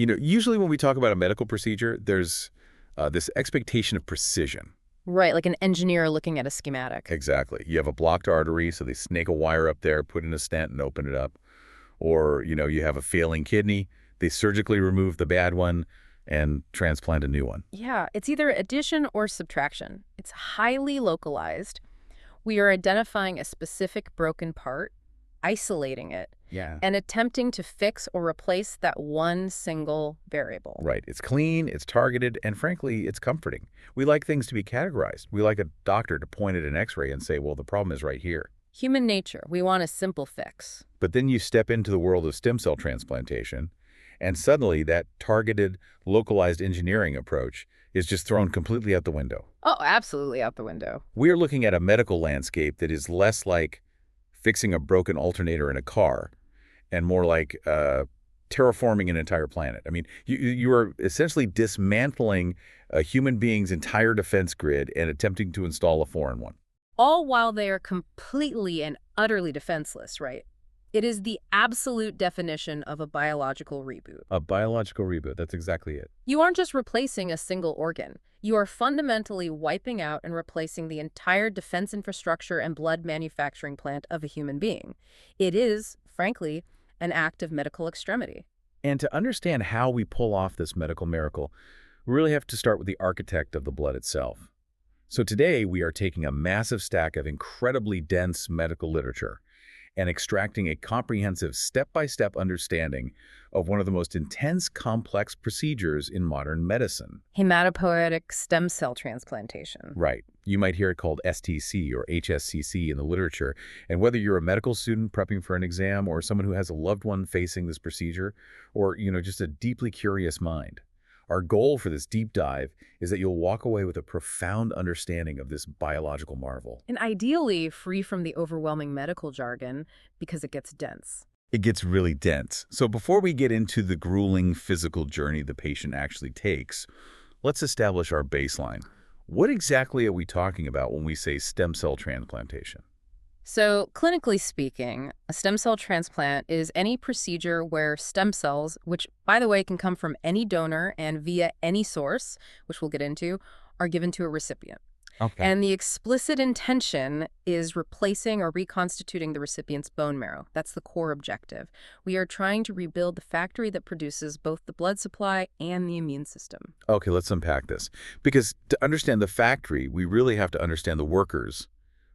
Usually when we talk about a medical procedure, there's this expectation of precision. Right, like an engineer looking at a schematic. Exactly. You have a blocked artery, so they snake a wire up there, put in a stent, and open it up. Or, you have a failing kidney, they surgically remove the bad one and transplant a new one. Yeah, it's either addition or subtraction. It's highly localized. We are identifying a specific broken part, isolating it, Yeah. and attempting to fix or replace that one single variable. Right. It's clean, it's targeted, and frankly, it's comforting. We like things to be categorized. We like a doctor to point at an x-ray and say, well, the problem is right here. Human nature, we want a simple fix. But then you step into the world of stem cell transplantation, and suddenly that targeted, localized engineering approach is just thrown completely out the window. Oh, absolutely out the window. We are looking at a medical landscape that is less like fixing a broken alternator in a car and more like terraforming an entire planet. I mean, you are essentially dismantling a human being's entire defense grid and attempting to install a foreign one. All while they are completely and utterly defenseless, right? It is the absolute definition of a biological reboot. A biological reboot, that's exactly it. You aren't just replacing a single organ. You are fundamentally wiping out and replacing the entire defense infrastructure and blood manufacturing plant of a human being. It is, frankly, an act of medical extremity. And to understand how we pull off this medical miracle, we really have to start with the architect of the blood itself. So today, we are taking a massive stack of incredibly dense medical literature and extracting a comprehensive step-by-step understanding of one of the most intense, complex procedures in modern medicine. Hematopoietic stem cell transplantation. Right. You might hear it called STC or HSCC in the literature, and whether you're a medical student prepping for an exam or someone who has a loved one facing this procedure, or, just a deeply curious mind, our goal for this deep dive is that you'll walk away with a profound understanding of this biological marvel. And ideally free from the overwhelming medical jargon because it gets dense. It gets really dense. So before we get into the grueling physical journey the patient actually takes, let's establish our baseline. What exactly are we talking about when we say stem cell transplantation? So, clinically speaking, a stem cell transplant is any procedure where stem cells, which, by the way, can come from any donor and via any source, which we'll get into, are given to a recipient. Okay. And the explicit intention is replacing or reconstituting the recipient's bone marrow. That's the core objective. We are trying to rebuild the factory that produces both the blood supply and the immune system. Okay, let's unpack this. Because to understand the factory, we really have to understand the workers,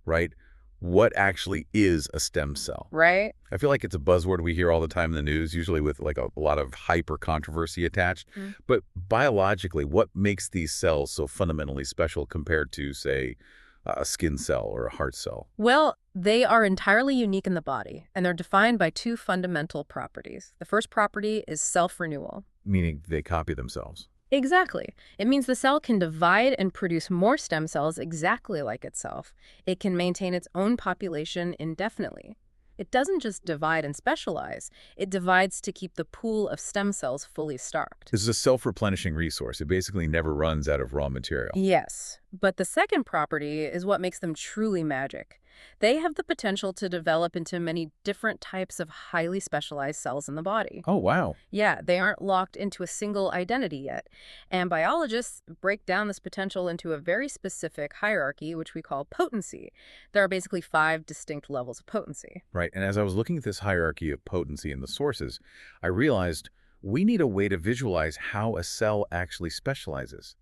right? What actually is a stem cell? Right? I feel like it's a buzzword we hear all the time in the news, usually with like a lot of hype or controversy attached. But biologically, what makes these cells so fundamentally special compared to, say, a skin cell or a heart cell? Well, they are entirely unique in the body, and they're defined by two fundamental properties. The first property is self-renewal. Meaning they copy themselves. Exactly. It means the cell can divide and produce more stem cells exactly like itself. It can maintain its own population indefinitely. It doesn't just divide and specialize. It divides to keep the pool of stem cells fully stocked. This is a self-replenishing resource. It basically never runs out of raw material. Yes, but the second property is what makes them truly magic. They have the potential to develop into many different types of highly specialized cells in the body. Oh, wow. Yeah, they aren't locked into a single identity yet. And biologists break down this potential into a very specific hierarchy, which we call potency. There are basically 5 distinct levels of potency. Right, and as I was looking at this hierarchy of potency in the sources, I realized we need a way to visualize how a cell actually specializes.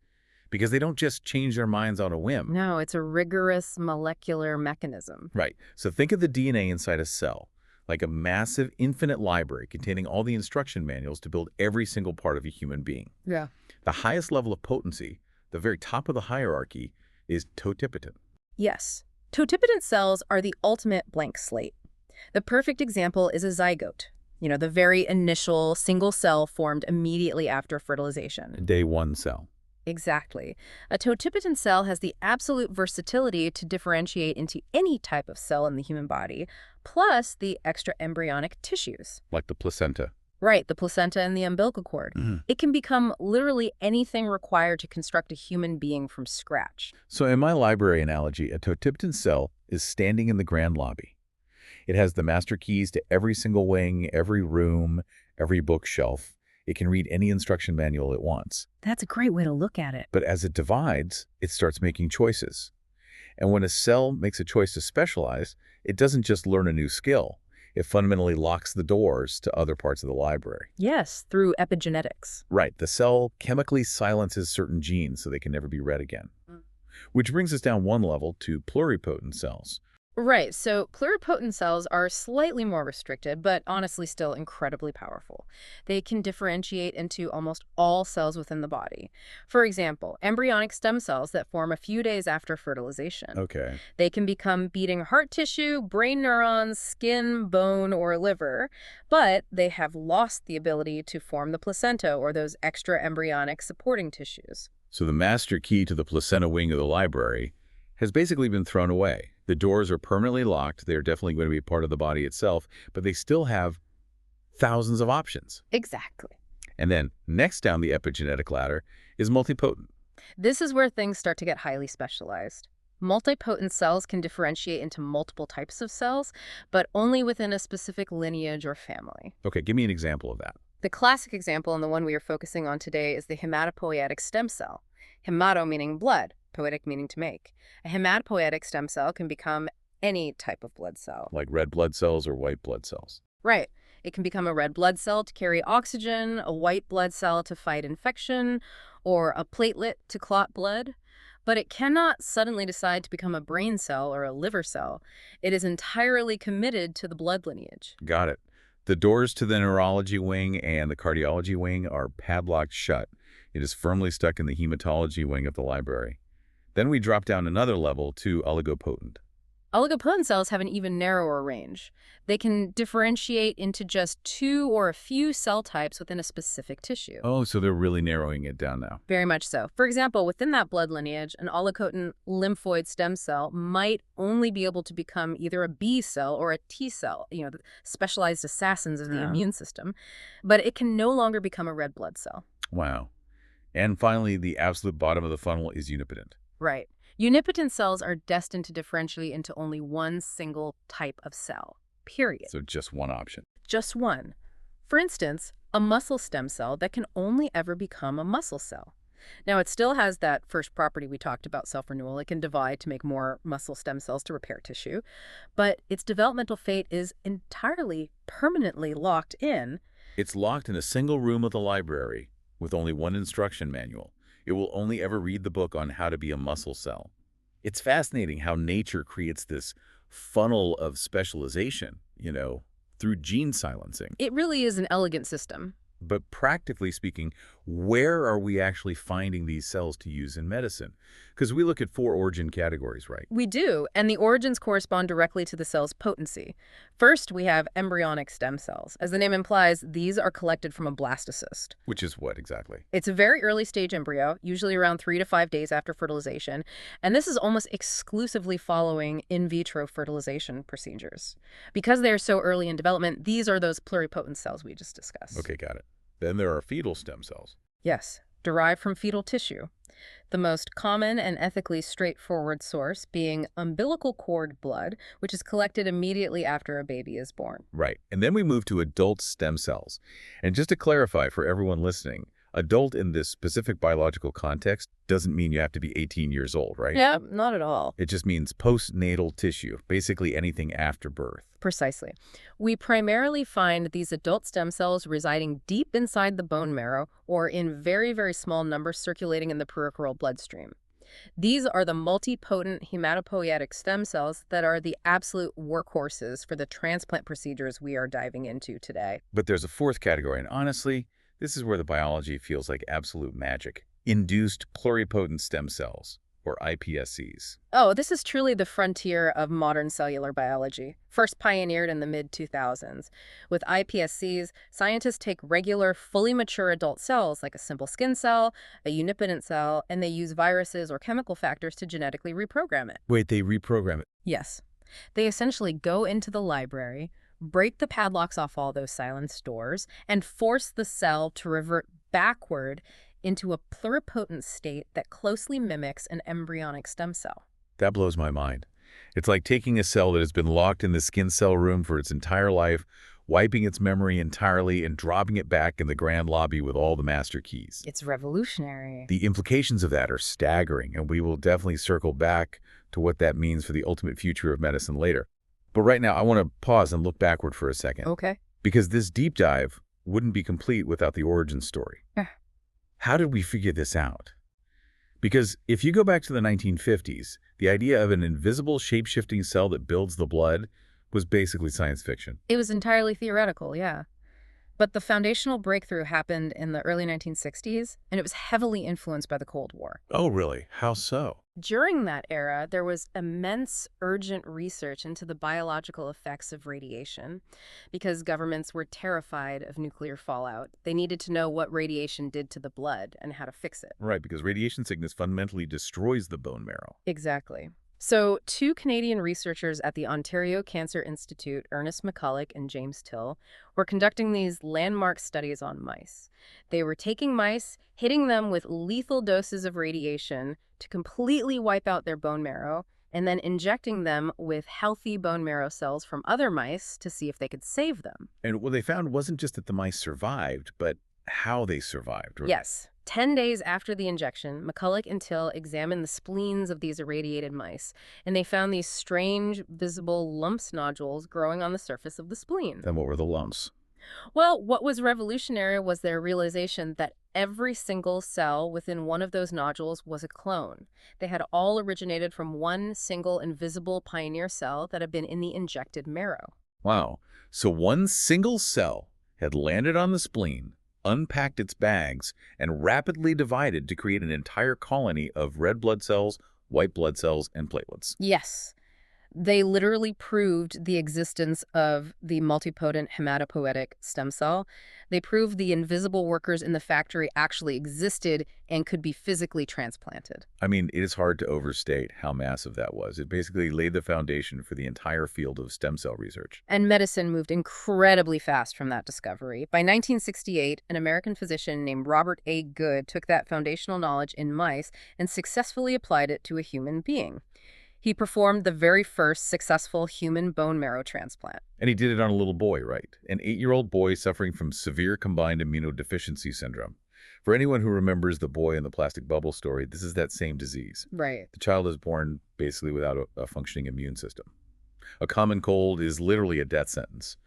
Because they don't just change their minds on a whim. No, it's a rigorous molecular mechanism. Right. So think of the DNA inside a cell, like a massive infinite library containing all the instruction manuals to build every single part of a human being. Yeah. The highest level of potency, the very top of the hierarchy, is totipotent. Yes. Totipotent cells are the ultimate blank slate. The perfect example is a zygote. The very initial single cell formed immediately after fertilization. Day 1 cell. Exactly. A totipotent cell has the absolute versatility to differentiate into any type of cell in the human body, plus the extra embryonic tissues. Like the placenta. Right, the placenta and the umbilical cord. It can become literally anything required to construct a human being from scratch. So in my library analogy, a totipotent cell is standing in the grand lobby. It has the master keys to every single wing, every room, every bookshelf. It can read any instruction manual it wants. That's a great way to look at it. But as it divides, it starts making choices. And when a cell makes a choice to specialize, it doesn't just learn a new skill. It fundamentally locks the doors to other parts of the library. Yes, through epigenetics. Right, the cell chemically silences certain genes so they can never be read again. Which brings us down one level to pluripotent cells. Right, so pluripotent cells are slightly more restricted, but honestly still incredibly powerful. They can differentiate into almost all cells within the body. For example, embryonic stem cells that form a few days after fertilization. Okay. They can become beating heart tissue, brain neurons, skin, bone, or liver, but they have lost the ability to form the placenta or those extra embryonic supporting tissues. So the master key to the placenta wing of the library has basically been thrown away. The doors are permanently locked. They're definitely going to be part of the body itself, but they still have thousands of options. Exactly. And then next down the epigenetic ladder is multipotent. This is where things start to get highly specialized. Multipotent cells can differentiate into multiple types of cells, but only within a specific lineage or family. Okay, give me an example of that. The classic example, and the one we are focusing on today, is the hematopoietic stem cell. Hemato meaning blood, poietic meaning to make. A hematopoietic stem cell can become any type of blood cell. Like red blood cells or white blood cells. Right. It can become a red blood cell to carry oxygen, a white blood cell to fight infection, or a platelet to clot blood. But it cannot suddenly decide to become a brain cell or a liver cell. It is entirely committed to the blood lineage. Got it. The doors to the neurology wing and the cardiology wing are padlocked shut. It is firmly stuck in the hematology wing of the library. Then we drop down another level to oligopotent. Oligopotent cells have an even narrower range. They can differentiate into just 2 or a few cell types within a specific tissue. Oh, so they're really narrowing it down now. Very much so. For example, within that blood lineage, an oligopotent lymphoid stem cell might only be able to become either a B cell or a T cell, the specialized assassins of the immune system, but it can no longer become a red blood cell. Wow. And finally, the absolute bottom of the funnel is unipotent. Right. Unipotent cells are destined to differentiate into only one single type of cell, period. So just one option. Just one. For instance, a muscle stem cell that can only ever become a muscle cell. Now, it still has that first property we talked about, self-renewal. It can divide to make more muscle stem cells to repair tissue, but its developmental fate is entirely permanently locked in. It's locked in a single room of the library with only one instruction manual. It will only ever read the book on how to be a muscle cell. It's fascinating how nature creates this funnel of specialization, through gene silencing. It really is an elegant system. But practically speaking, where are we actually finding these cells to use in medicine? Because we look at 4 origin categories, right? We do, and the origins correspond directly to the cell's potency. First, we have embryonic stem cells. As the name implies, these are collected from a blastocyst. Which is what exactly? It's a very early stage embryo, usually around 3 to 5 days after fertilization, and this is almost exclusively following in vitro fertilization procedures. Because they are so early in development, these are those pluripotent cells we just discussed. Okay, got it. Then there are fetal stem cells. Yes, derived from fetal tissue. The most common and ethically straightforward source being umbilical cord blood, which is collected immediately after a baby is born. Right. And then we move to adult stem cells. And just to clarify for everyone listening, adult in this specific biological context doesn't mean you have to be 18 years old, right? Yeah, not at all. It just means postnatal tissue, basically anything after birth. Precisely. We primarily find these adult stem cells residing deep inside the bone marrow or in very, very small numbers circulating in the peripheral bloodstream. These are the multipotent hematopoietic stem cells that are the absolute workhorses for the transplant procedures we are diving into today. But there's a fourth category, and honestly, this is where the biology feels like absolute magic. Induced pluripotent stem cells, or iPSCs. Oh, this is truly the frontier of modern cellular biology, first pioneered in the mid-2000s. With iPSCs, scientists take regular, fully mature adult cells, like a simple skin cell, a unipotent cell, and they use viruses or chemical factors to genetically reprogram it. Wait, they reprogram it? Yes. They essentially go into the library, break the padlocks off all those silenced doors, and force the cell to revert backward into a pluripotent state that closely mimics an embryonic stem cell. That blows my mind. It's like taking a cell that has been locked in the skin cell room for its entire life, wiping its memory entirely and dropping it back in the grand lobby with all the master keys. It's revolutionary. The implications of that are staggering, and we will definitely circle back to what that means for the ultimate future of medicine later. But right now, I want to pause and look backward for a second, Okay. because this deep dive wouldn't be complete without the origin story. Yeah. How did we figure this out? Because if you go back to the 1950s, the idea of an invisible shape-shifting cell that builds the blood was basically science fiction. It was entirely theoretical, yeah. But the foundational breakthrough happened in the early 1960s, and it was heavily influenced by the Cold War. Oh, really? How so? During that era, there was immense, urgent research into the biological effects of radiation because governments were terrified of nuclear fallout. They needed to know what radiation did to the blood and how to fix it. Right, because radiation sickness fundamentally destroys the bone marrow. Exactly. So, two Canadian researchers at the Ontario Cancer Institute, Ernest McCulloch and James Till, were conducting these landmark studies on mice. They were taking mice, hitting them with lethal doses of radiation to completely wipe out their bone marrow, and then injecting them with healthy bone marrow cells from other mice to see if they could save them. And what they found wasn't just that the mice survived, but how they survived. Right? Yes. 10 days after the injection, McCulloch and Till examined the spleens of these irradiated mice, and they found these strange, visible lumps nodules growing on the surface of the spleen. Then what were the lumps? Well, what was revolutionary was their realization that every single cell within one of those nodules was a clone. They had all originated from one single invisible pioneer cell that had been in the injected marrow. Wow. So one single cell had landed on the spleen, unpacked its bags, and rapidly divided to create an entire colony of red blood cells, white blood cells, and platelets. Yes. They literally proved the existence of the multipotent hematopoietic stem cell. They proved the invisible workers in the factory actually existed and could be physically transplanted. I mean, it is hard to overstate how massive that was. It basically laid the foundation for the entire field of stem cell research. And medicine moved incredibly fast from that discovery. By 1968, an American physician named Robert A. Good took that foundational knowledge in mice and successfully applied it to a human being. He performed the very first successful human bone marrow transplant. And he did it on a little boy, right? An 8-year-old boy suffering from severe combined immunodeficiency syndrome. For anyone who remembers the boy in the plastic bubble story, this is that same disease. Right. The child is born basically without a functioning immune system. A common cold is literally a death sentence.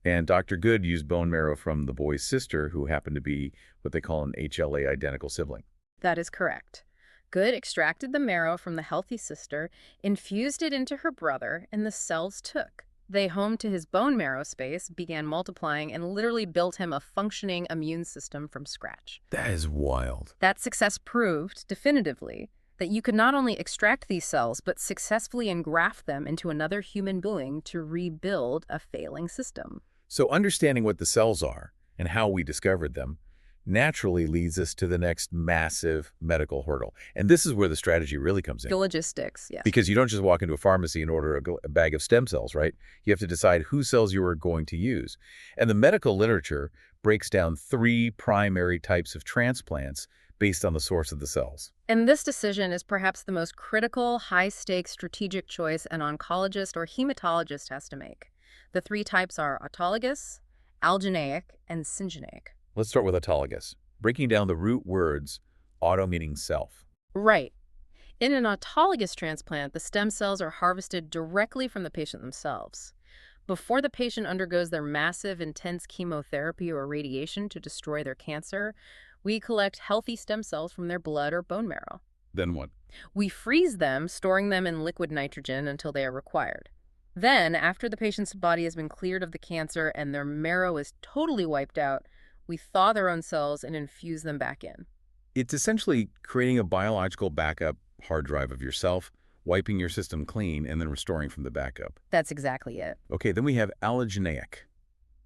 And Dr. Good used bone marrow from the boy's sister, who happened to be what they call an HLA identical sibling. That is correct. Good extracted the marrow from the healthy sister, infused it into her brother, and the cells took. They homed to his bone marrow space, began multiplying, and literally built him a functioning immune system from scratch. That is wild. That success proved, definitively, that you could not only extract these cells, but successfully engraft them into another human being to rebuild a failing system. So understanding what the cells are and how we discovered them naturally leads us to the next massive medical hurdle. And this is where the strategy really comes in. The logistics, yes. Because you don't just walk into a pharmacy and order a bag of stem cells, right? You have to decide whose cells you are going to use. And the medical literature breaks down 3 primary types of transplants based on the source of the cells. And this decision is perhaps the most critical, high-stakes strategic choice an oncologist or hematologist has to make. The 3 types are autologous, allogeneic, and syngeneic. Let's start with autologous, breaking down the root words, auto meaning self. Right. In an autologous transplant, the stem cells are harvested directly from the patient themselves. Before the patient undergoes their massive, intense chemotherapy or radiation to destroy their cancer, we collect healthy stem cells from their blood or bone marrow. Then what? We freeze them, storing them in liquid nitrogen until they are required. Then, after the patient's body has been cleared of the cancer and their marrow is totally wiped out, we thaw their own cells and infuse them back in. It's essentially creating a biological backup hard drive of yourself, wiping your system clean, and then restoring from the backup. That's exactly it. Okay, then we have allogeneic.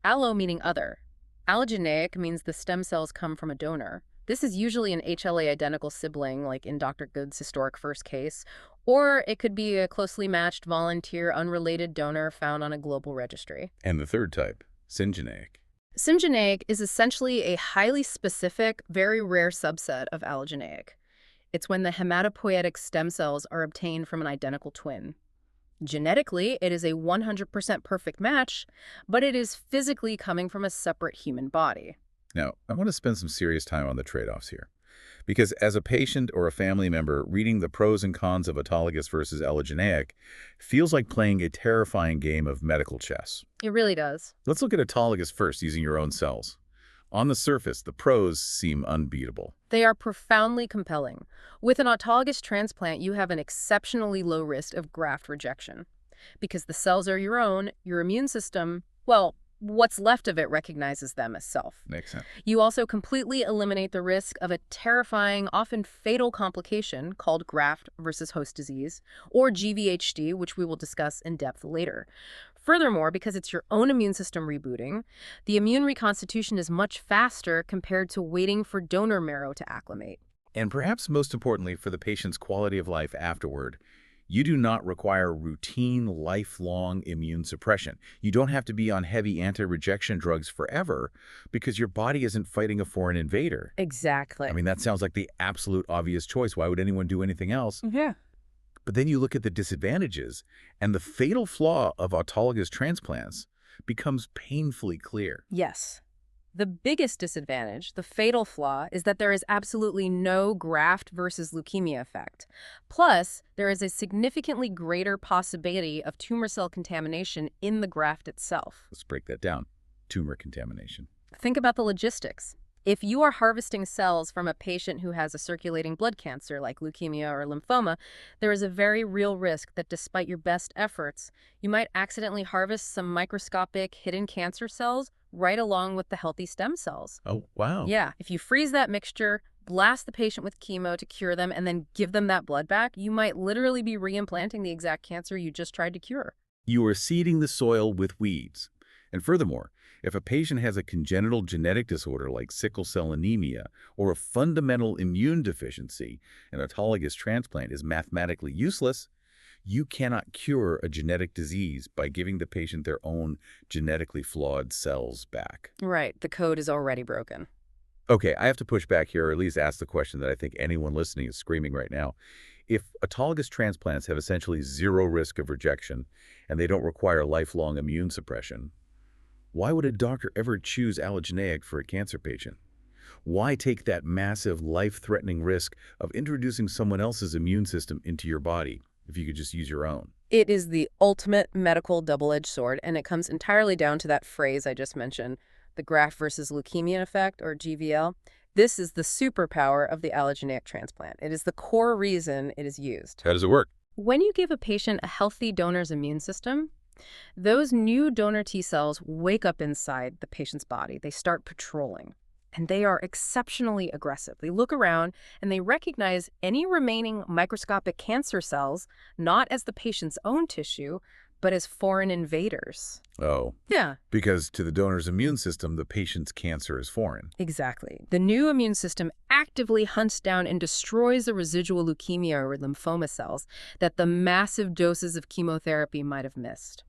Allo meaning other. Allogeneic means the stem cells come from a donor. This is usually an HLA identical sibling, like in Dr. Good's historic first case, or it could be a closely matched volunteer unrelated donor found on a global registry. And the third type, syngeneic. Syngeneic is essentially a highly specific, very rare subset of allogeneic. It's when the hematopoietic stem cells are obtained from an identical twin. Genetically, it is a 100% perfect match, but it is physically coming from a separate human body. Now, I want to spend some serious time on the trade-offs here. Because as a patient or a family member, reading the pros and cons of autologous versus allogeneic feels like playing a terrifying game of medical chess. It really does. Let's look at autologous first, using your own cells. On the surface, the pros seem unbeatable. They are profoundly compelling. With an autologous transplant, you have an exceptionally low risk of graft rejection. Because the cells are your own, your immune system, well, what's left of it recognizes them as self. Makes sense. You also completely eliminate the risk of a terrifying, often fatal complication called graft versus host disease, or GVHD, which we will discuss in depth later. Furthermore, because it's your own immune system rebooting, the immune reconstitution is much faster compared to waiting for donor marrow to acclimate. And perhaps most importantly for the patient's quality of life afterward, you do not require routine, lifelong immune suppression. You don't have to be on heavy anti-rejection drugs forever because your body isn't fighting a foreign invader. Exactly. I mean, that sounds like the absolute obvious choice. Why would anyone do anything else? Yeah. But then you look at the disadvantages, and the fatal flaw of autologous transplants becomes painfully clear. Yes. The biggest disadvantage, the fatal flaw, is that there is absolutely no graft versus leukemia effect. Plus, there is a significantly greater possibility of tumor cell contamination in the graft itself. Let's break that down. Tumor contamination. Think about the logistics. If you are harvesting cells from a patient who has a circulating blood cancer like leukemia or lymphoma, there is a very real risk that despite your best efforts, you might accidentally harvest some microscopic hidden cancer cells right along with the healthy stem cells. Oh, wow. Yeah, if you freeze that mixture, blast the patient with chemo to cure them, and then give them that blood back, you might literally be reimplanting the exact cancer you just tried to cure. You are seeding the soil with weeds. And furthermore, if a patient has a congenital genetic disorder like sickle cell anemia or a fundamental immune deficiency, an autologous transplant is mathematically useless. You cannot cure a genetic disease by giving the patient their own genetically flawed cells back. Right, the code is already broken. Okay, I have to push back here, or at least ask the question that I think anyone listening is screaming right now. If autologous transplants have essentially zero risk of rejection and they don't require lifelong immune suppression, why would a doctor ever choose allogeneic for a cancer patient? Why take that massive, life-threatening risk of introducing someone else's immune system into your body if you could just use your own? It is the ultimate medical double-edged sword, and it comes entirely down to that phrase I just mentioned, the graft versus leukemia effect, or GVL. This is the superpower of the allogeneic transplant. It is the core reason it is used. How does it work? When you give a patient a healthy donor's immune system, those new donor T cells wake up inside the patient's body. They start patrolling, and they are exceptionally aggressive. They look around, and they recognize any remaining microscopic cancer cells not as the patient's own tissue, but as foreign invaders. Oh. Yeah. Because to the donor's immune system, the patient's cancer is foreign. Exactly. The new immune system actively hunts down and destroys the residual leukemia or lymphoma cells that the massive doses of chemotherapy might have missed.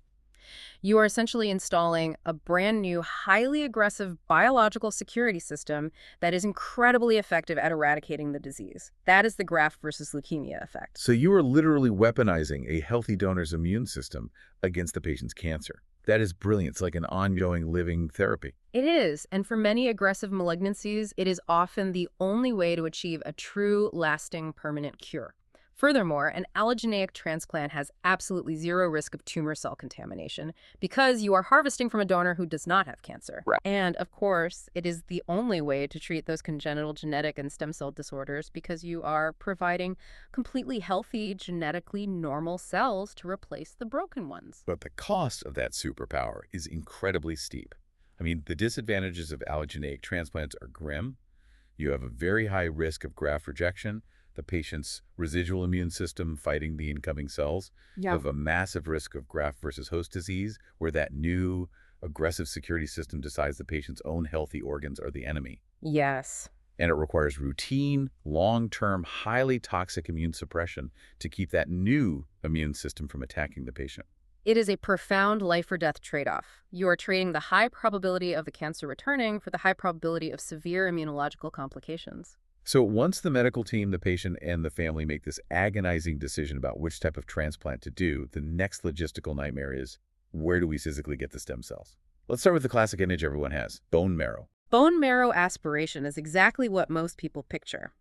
You are essentially installing a brand new, highly aggressive biological security system that is incredibly effective at eradicating the disease. That is the graft versus leukemia effect. So you are literally weaponizing a healthy donor's immune system against the patient's cancer. That is brilliant. It's like an ongoing living therapy. It is, and for many aggressive malignancies, it is often the only way to achieve a true, lasting, permanent cure. Furthermore, an allogeneic transplant has absolutely zero risk of tumor cell contamination because you are harvesting from a donor who does not have cancer. Right. And, of course, it is the only way to treat those congenital genetic and stem cell disorders because you are providing completely healthy, genetically normal cells to replace the broken ones. But the cost of that superpower is incredibly steep. I mean, the disadvantages of allogeneic transplants are grim. You have a very high risk of graft rejection, the patient's residual immune system fighting the incoming cells. You have a massive risk of graft versus host disease, where that new aggressive security system decides the patient's own healthy organs are the enemy. Yes. And it requires routine, long-term, highly toxic immune suppression to keep that new immune system from attacking the patient. It is a profound life-or-death trade-off. You are trading the high probability of the cancer returning for the high probability of severe immunological complications. So once the medical team, the patient, and the family make this agonizing decision about which type of transplant to do, the next logistical nightmare is, where do we physically get the stem cells? Let's start with the classic image everyone has, bone marrow. Bone marrow aspiration is exactly what most people picture.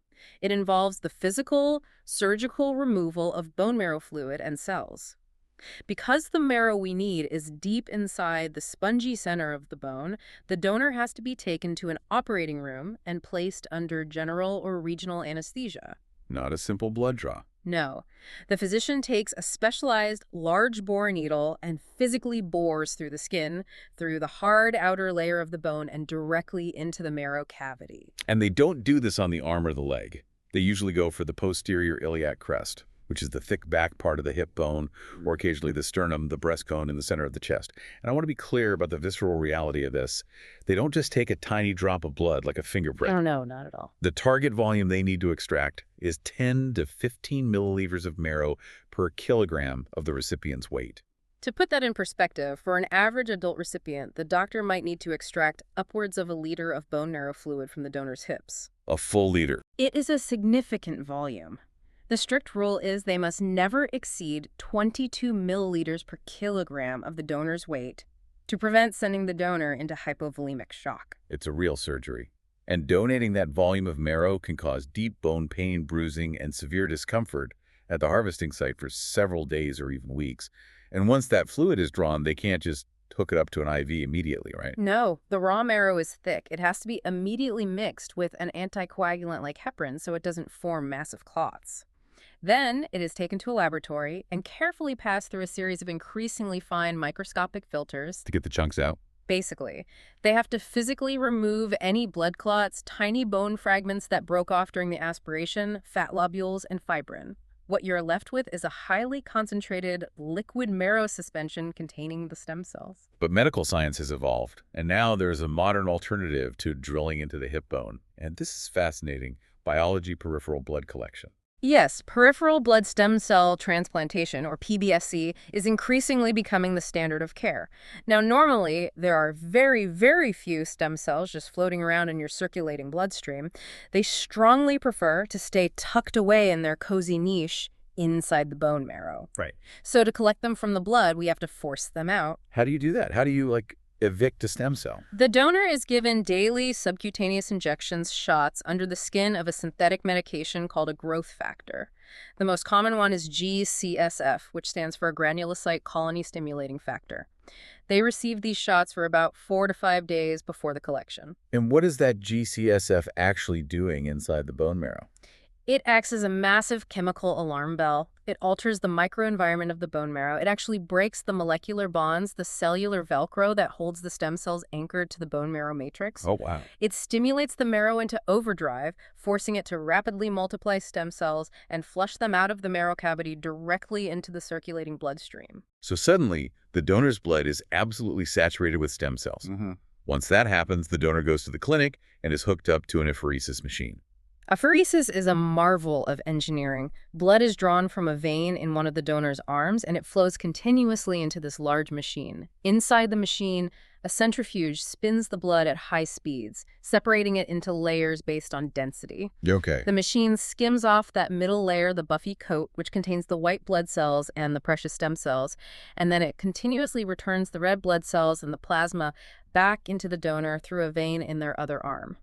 It involves the physical, surgical removal of bone marrow fluid and cells. Because the marrow we need is deep inside the spongy center of the bone, the donor has to be taken to an operating room and placed under general or regional anesthesia. Not a simple blood draw. No. The physician takes a specialized large bore needle and physically bores through the skin, through the hard outer layer of the bone, and directly into the marrow cavity. And they don't do this on the arm or the leg. They usually go for the posterior iliac crest, which is the thick back part of the hip bone, or occasionally the sternum, the breast cone in the center of the chest. And I want to be clear about the visceral reality of this. They don't just take a tiny drop of blood like a finger prick. Oh, no, not at all. The target volume they need to extract is 10 to 15 milliliters of marrow per kilogram of the recipient's weight. To put that in perspective, for an average adult recipient, the doctor might need to extract upwards of a liter of bone marrow fluid from the donor's hips. A full liter. It is a significant volume. The strict rule is they must never exceed 22 milliliters per kilogram of the donor's weight to prevent sending the donor into hypovolemic shock. It's a real surgery. And donating that volume of marrow can cause deep bone pain, bruising, and severe discomfort at the harvesting site for several days or even weeks. And once that fluid is drawn, they can't just hook it up to an IV immediately, right? No, the raw marrow is thick. It has to be immediately mixed with an anticoagulant like heparin so it doesn't form massive clots. Then it is taken to a laboratory and carefully passed through a series of increasingly fine microscopic filters. To get the chunks out? Basically, they have to physically remove any blood clots, tiny bone fragments that broke off during the aspiration, fat lobules, and fibrin. What you're left with is a highly concentrated liquid marrow suspension containing the stem cells. But medical science has evolved, and now there's a modern alternative to drilling into the hip bone. And this is fascinating, biology peripheral blood collection. Yes, peripheral blood stem cell transplantation, or PBSC, is increasingly becoming the standard of care. Now, normally, there are very, very few stem cells just floating around in your circulating bloodstream. They strongly prefer to stay tucked away in their cozy niche inside the bone marrow. Right. So to collect them from the blood, we have to force them out. How do you do that? How do you, evict a stem cell? The donor is given daily subcutaneous injections, shots, under the skin of a synthetic medication called a growth factor. The most common one is GCSF, which stands for granulocyte colony stimulating factor. They receive these shots for about 4 to 5 days before the collection. And what is that GCSF actually doing inside the bone marrow? It acts as a massive chemical alarm bell. It alters the microenvironment of the bone marrow. It actually breaks the molecular bonds, the cellular Velcro that holds the stem cells anchored to the bone marrow matrix. Oh, wow. It stimulates the marrow into overdrive, forcing it to rapidly multiply stem cells and flush them out of the marrow cavity directly into the circulating bloodstream. So suddenly, the donor's blood is absolutely saturated with stem cells. Once that happens, the donor goes to the clinic and is hooked up to an apheresis machine. Apheresis is a marvel of engineering. Blood is drawn from a vein in one of the donor's arms, and it flows continuously into this large machine. Inside the machine, a centrifuge spins the blood at high speeds, separating it into layers based on density. Okay. The machine skims off that middle layer, the buffy coat, which contains the white blood cells and the precious stem cells, and then it continuously returns the red blood cells and the plasma back into the donor through a vein in their other arm.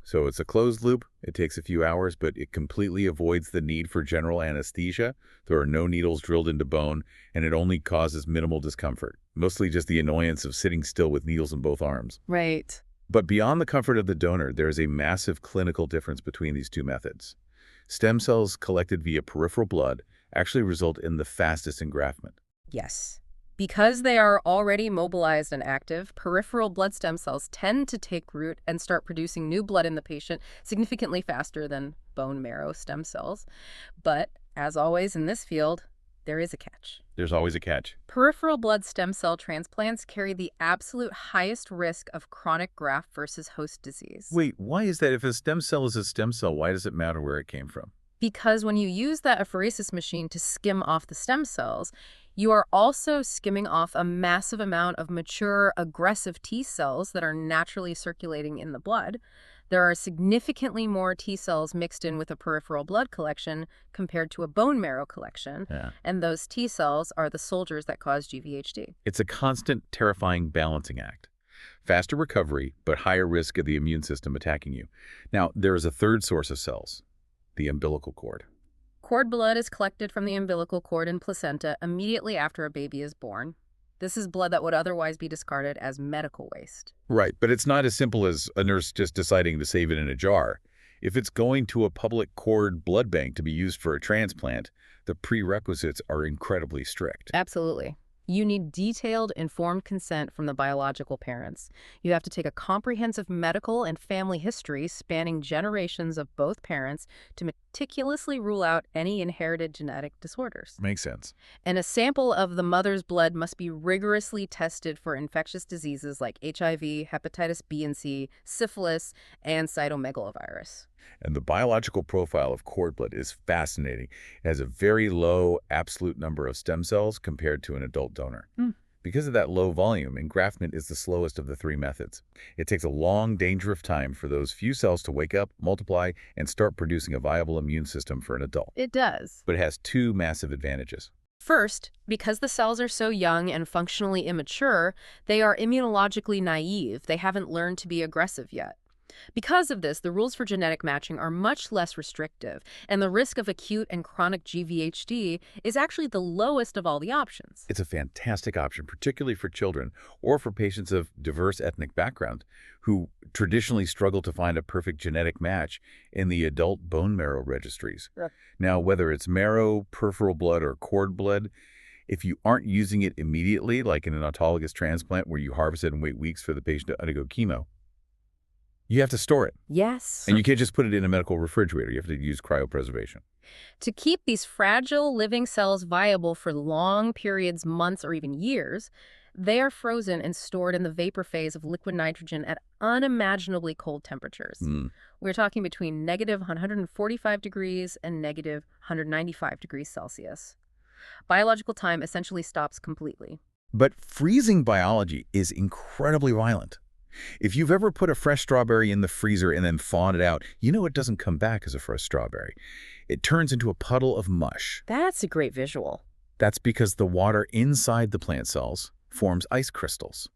So it's a closed loop. It takes a few hours, but it completely avoids the need for general anesthesia. There are no needles drilled into bone, and it only causes minimal discomfort, mostly just the annoyance of sitting still with needles in both arms. Right. But beyond the comfort of the donor, there is a massive clinical difference between these two methods. Stem cells collected via peripheral blood actually result in the fastest engraftment. Yes. Because they are already mobilized and active, peripheral blood stem cells tend to take root and start producing new blood in the patient significantly faster than bone marrow stem cells. But, as always in this field, there is a catch. There's always a catch. Peripheral blood stem cell transplants carry the absolute highest risk of chronic graft versus host disease. Wait, why is that? If a stem cell is a stem cell, why does it matter where it came from? Because when you use that apheresis machine to skim off the stem cells, you are also skimming off a massive amount of mature, aggressive T cells that are naturally circulating in the blood. There are significantly more T cells mixed in with a peripheral blood collection compared to a bone marrow collection, Yeah. and those T cells are the soldiers that cause GVHD. It's a constant, terrifying balancing act. Faster recovery, but higher risk of the immune system attacking you. Now, there is a third source of cells, the umbilical cord. Cord blood is collected from the umbilical cord and placenta immediately after a baby is born. This is blood that would otherwise be discarded as medical waste. Right, but it's not as simple as a nurse just deciding to save it in a jar. If it's going to a public cord blood bank to be used for a transplant, the prerequisites are incredibly strict. Absolutely. You need detailed, informed consent from the biological parents. You have to take a comprehensive medical and family history spanning generations of both parents to meticulously rule out any inherited genetic disorders. Makes sense. And a sample of the mother's blood must be rigorously tested for infectious diseases like HIV, hepatitis B and C, syphilis, and cytomegalovirus. And the biological profile of cord blood is fascinating. It has a very low absolute number of stem cells compared to an adult donor. Because of that low volume, engraftment is the slowest of the three methods. It takes a long, dangerous time for those few cells to wake up, multiply, and start producing a viable immune system for an adult. It does. But it has two massive advantages. First, because the cells are so young and functionally immature, they are immunologically naive. They haven't learned to be aggressive yet. Because of this, the rules for genetic matching are much less restrictive, and the risk of acute and chronic GVHD is actually the lowest of all the options. It's a fantastic option, particularly for children or for patients of diverse ethnic background who traditionally struggle to find a perfect genetic match in the adult bone marrow registries. Sure. Now, whether it's marrow, peripheral blood, or cord blood, if you aren't using it immediately, like in an autologous transplant where you harvest it and wait weeks for the patient to undergo chemo, you have to store it. Yes. And you can't just put it in a medical refrigerator. You have to use cryopreservation. To keep these fragile living cells viable for long periods, months, or even years, they are frozen and stored in the vapor phase of liquid nitrogen at unimaginably cold temperatures. We're talking between negative 145 degrees and negative 195 degrees Celsius. Biological time essentially stops completely. But freezing biology is incredibly violent. If you've ever put a fresh strawberry in the freezer and then thawed it out, you know it doesn't come back as a fresh strawberry. It turns into a puddle of mush. That's a great visual. That's because the water inside the plant cells forms ice crystals.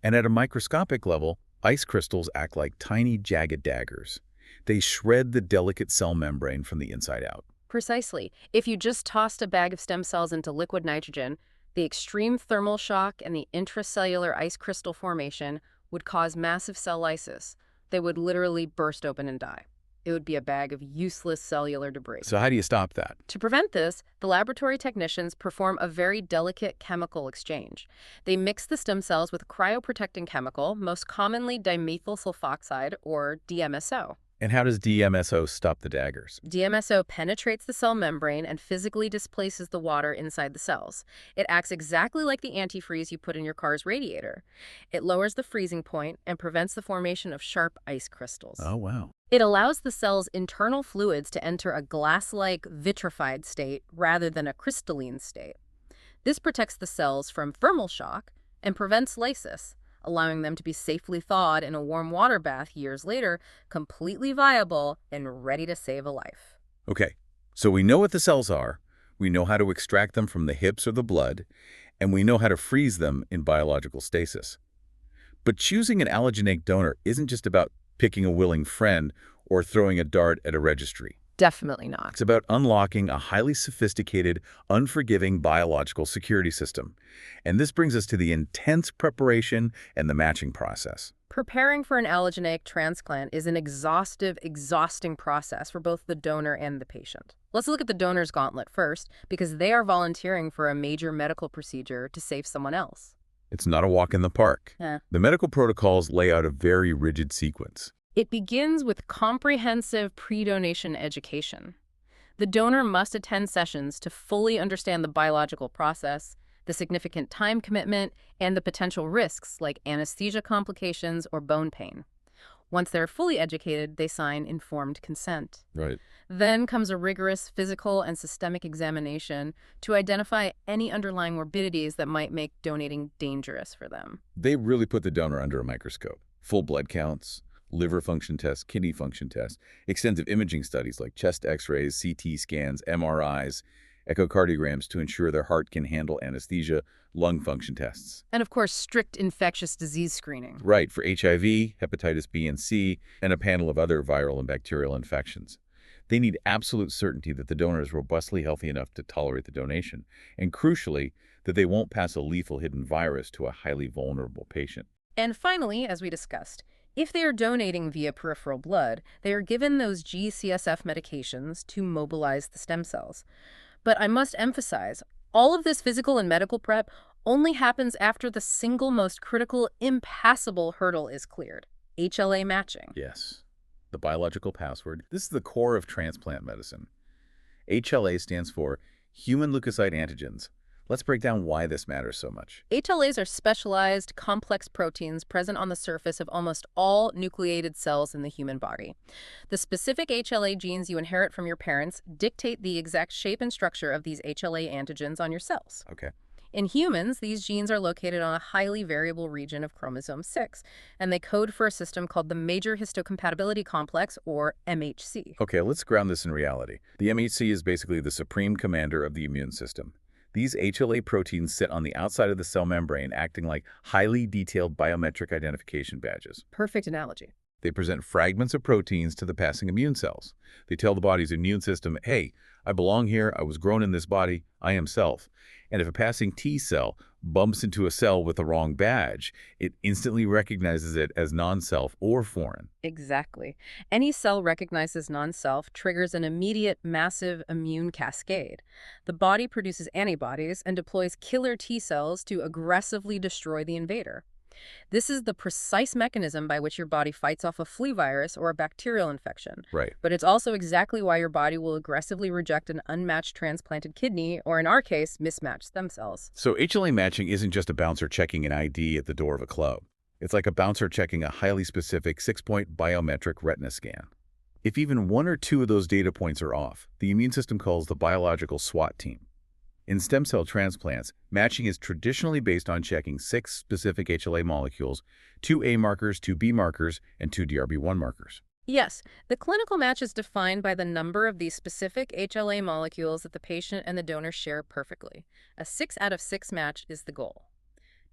And at a microscopic level, ice crystals act like tiny jagged daggers. They shred the delicate cell membrane from the inside out. Precisely. If you just tossed a bag of stem cells into liquid nitrogen, the extreme thermal shock and the intracellular ice crystal formation would cause massive cell lysis. They would literally burst open and die. It would be a bag of useless cellular debris. So how do you stop that? To prevent this, the laboratory technicians perform a very delicate chemical exchange. They mix the stem cells with a cryoprotecting chemical, most commonly dimethyl sulfoxide, or DMSO. And how does DMSO stop the daggers? DMSO penetrates the cell membrane and physically displaces the water inside the cells. It acts exactly like the antifreeze you put in your car's radiator. It lowers the freezing point and prevents the formation of sharp ice crystals. Oh, wow. It allows the cell's internal fluids to enter a glass-like vitrified state rather than a crystalline state. This protects the cells from thermal shock and prevents lysis, allowing them to be safely thawed in a warm water bath years later, completely viable and ready to save a life. Okay, so we know what the cells are, we know how to extract them from the hips or the blood, and we know how to freeze them in biological stasis. But choosing an allogeneic donor isn't just about picking a willing friend or throwing a dart at a registry. Definitely not. It's about unlocking a highly sophisticated, unforgiving biological security system. And this brings us to the intense preparation and the matching process. Preparing for an allogeneic transplant is an exhausting process for both the donor and the patient. Let's look at the donor's gauntlet first, because they are volunteering for a major medical procedure to save someone else. It's not a walk in the park. The medical protocols lay out a very rigid sequence. It begins with comprehensive pre-donation education. The donor must attend sessions to fully understand the biological process, the significant time commitment, and the potential risks like anesthesia complications or bone pain. Once they're fully educated, they sign informed consent. Right. Then comes a rigorous physical and systemic examination to identify any underlying morbidities that might make donating dangerous for them. They really put the donor under a microscope. Full blood counts, liver function tests, kidney function tests, extensive imaging studies like chest x-rays, CT scans, MRIs, echocardiograms to ensure their heart can handle anesthesia, lung function tests. And of course, strict infectious disease screening. Right, for HIV, hepatitis B and C, and a panel of other viral and bacterial infections. They need absolute certainty that the donor is robustly healthy enough to tolerate the donation, and crucially, that they won't pass a lethal hidden virus to a highly vulnerable patient. And finally, as we discussed, if they are donating via peripheral blood, they are given those GCSF medications to mobilize the stem cells. But I must emphasize, all of this physical and medical prep only happens after the single most critical, impassable hurdle is cleared: HLA matching. Yes, the biological password. This is the core of transplant medicine. HLA stands for human leukocyte antigens. Let's break down why this matters so much. HLAs are specialized, complex proteins present on the surface of almost all nucleated cells in the human body. The specific HLA genes you inherit from your parents dictate the exact shape and structure of these HLA antigens on your cells. Okay. In humans, these genes are located on a highly variable region of chromosome 6, and they code for a system called the Major Histocompatibility Complex, or MHC. Okay, let's ground this in reality. The MHC is basically the supreme commander of the immune system. These HLA proteins sit on the outside of the cell membrane, acting like highly detailed biometric identification badges. Perfect analogy. They present fragments of proteins to the passing immune cells. They tell the body's immune system, hey, I belong here, I was grown in this body, I am self. And if a passing T cell bumps into a cell with the wrong badge, it instantly recognizes it as non-self or foreign. Exactly. Any cell recognized as non-self triggers an immediate, massive immune cascade. The body produces antibodies and deploys killer T cells to aggressively destroy the invader. This is the precise mechanism by which your body fights off a flea virus or a bacterial infection. Right. But it's also exactly why your body will aggressively reject an unmatched transplanted kidney, or in our case, mismatched stem cells. So HLA matching isn't just a bouncer checking an ID at the door of a club. It's like a bouncer checking a highly specific 6-point biometric retina scan. If even one or two of those data points are off, the immune system calls the biological SWAT team. In stem cell transplants, matching is traditionally based on checking 6 specific HLA molecules, 2 A markers, 2 B markers, and 2 DRB1 markers. Yes, the clinical match is defined by the number of these specific HLA molecules that the patient and the donor share perfectly. A 6 out of 6 match is the goal.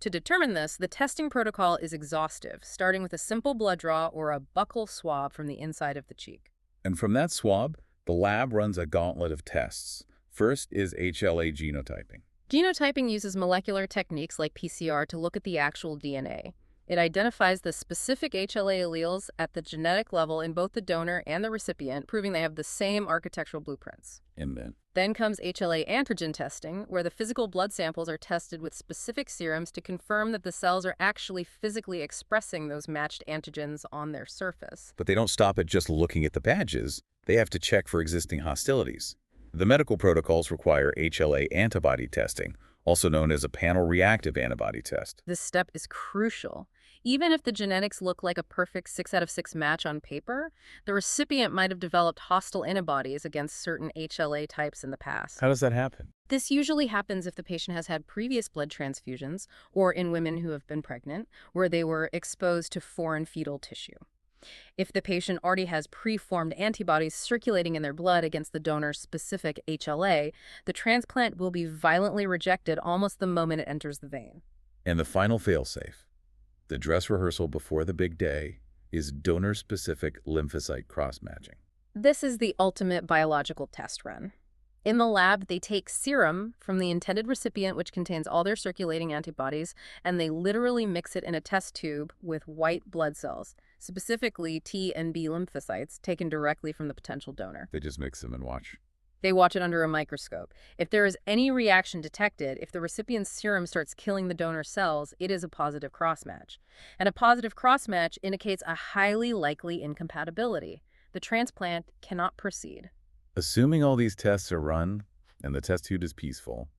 To determine this, the testing protocol is exhaustive, starting with a simple blood draw or a buccal swab from the inside of the cheek. And from that swab, the lab runs a gauntlet of tests. First is HLA genotyping. Genotyping uses molecular techniques like PCR to look at the actual DNA. It identifies the specific HLA alleles at the genetic level in both the donor and the recipient, proving they have the same architectural blueprints. And Then comes HLA antigen testing, where the physical blood samples are tested with specific serums to confirm that the cells are actually physically expressing those matched antigens on their surface. But they don't stop at just looking at the badges. They have to check for existing hostilities. The medical protocols require HLA antibody testing, also known as a panel-reactive antibody test. This step is crucial. Even if the genetics look like a perfect 6 out of 6 match on paper, the recipient might have developed hostile antibodies against certain HLA types in the past. How does that happen? This usually happens if the patient has had previous blood transfusions or in women who have been pregnant, where they were exposed to foreign fetal tissue. If the patient already has preformed antibodies circulating in their blood against the donor's specific HLA, the transplant will be violently rejected almost the moment it enters the vein. And the final failsafe, the dress rehearsal before the big day, is donor-specific lymphocyte cross-matching. This is the ultimate biological test run. In the lab, they take serum from the intended recipient, which contains all their circulating antibodies, and they literally mix it in a test tube with white blood cells, specifically T and B lymphocytes, taken directly from the potential donor. They just mix them and watch. They watch it under a microscope. If there is any reaction detected, if the recipient's serum starts killing the donor cells, it is a positive cross-match. And a positive cross-match indicates a highly likely incompatibility. The transplant cannot proceed. Assuming all these tests are run and the test tube is peaceful,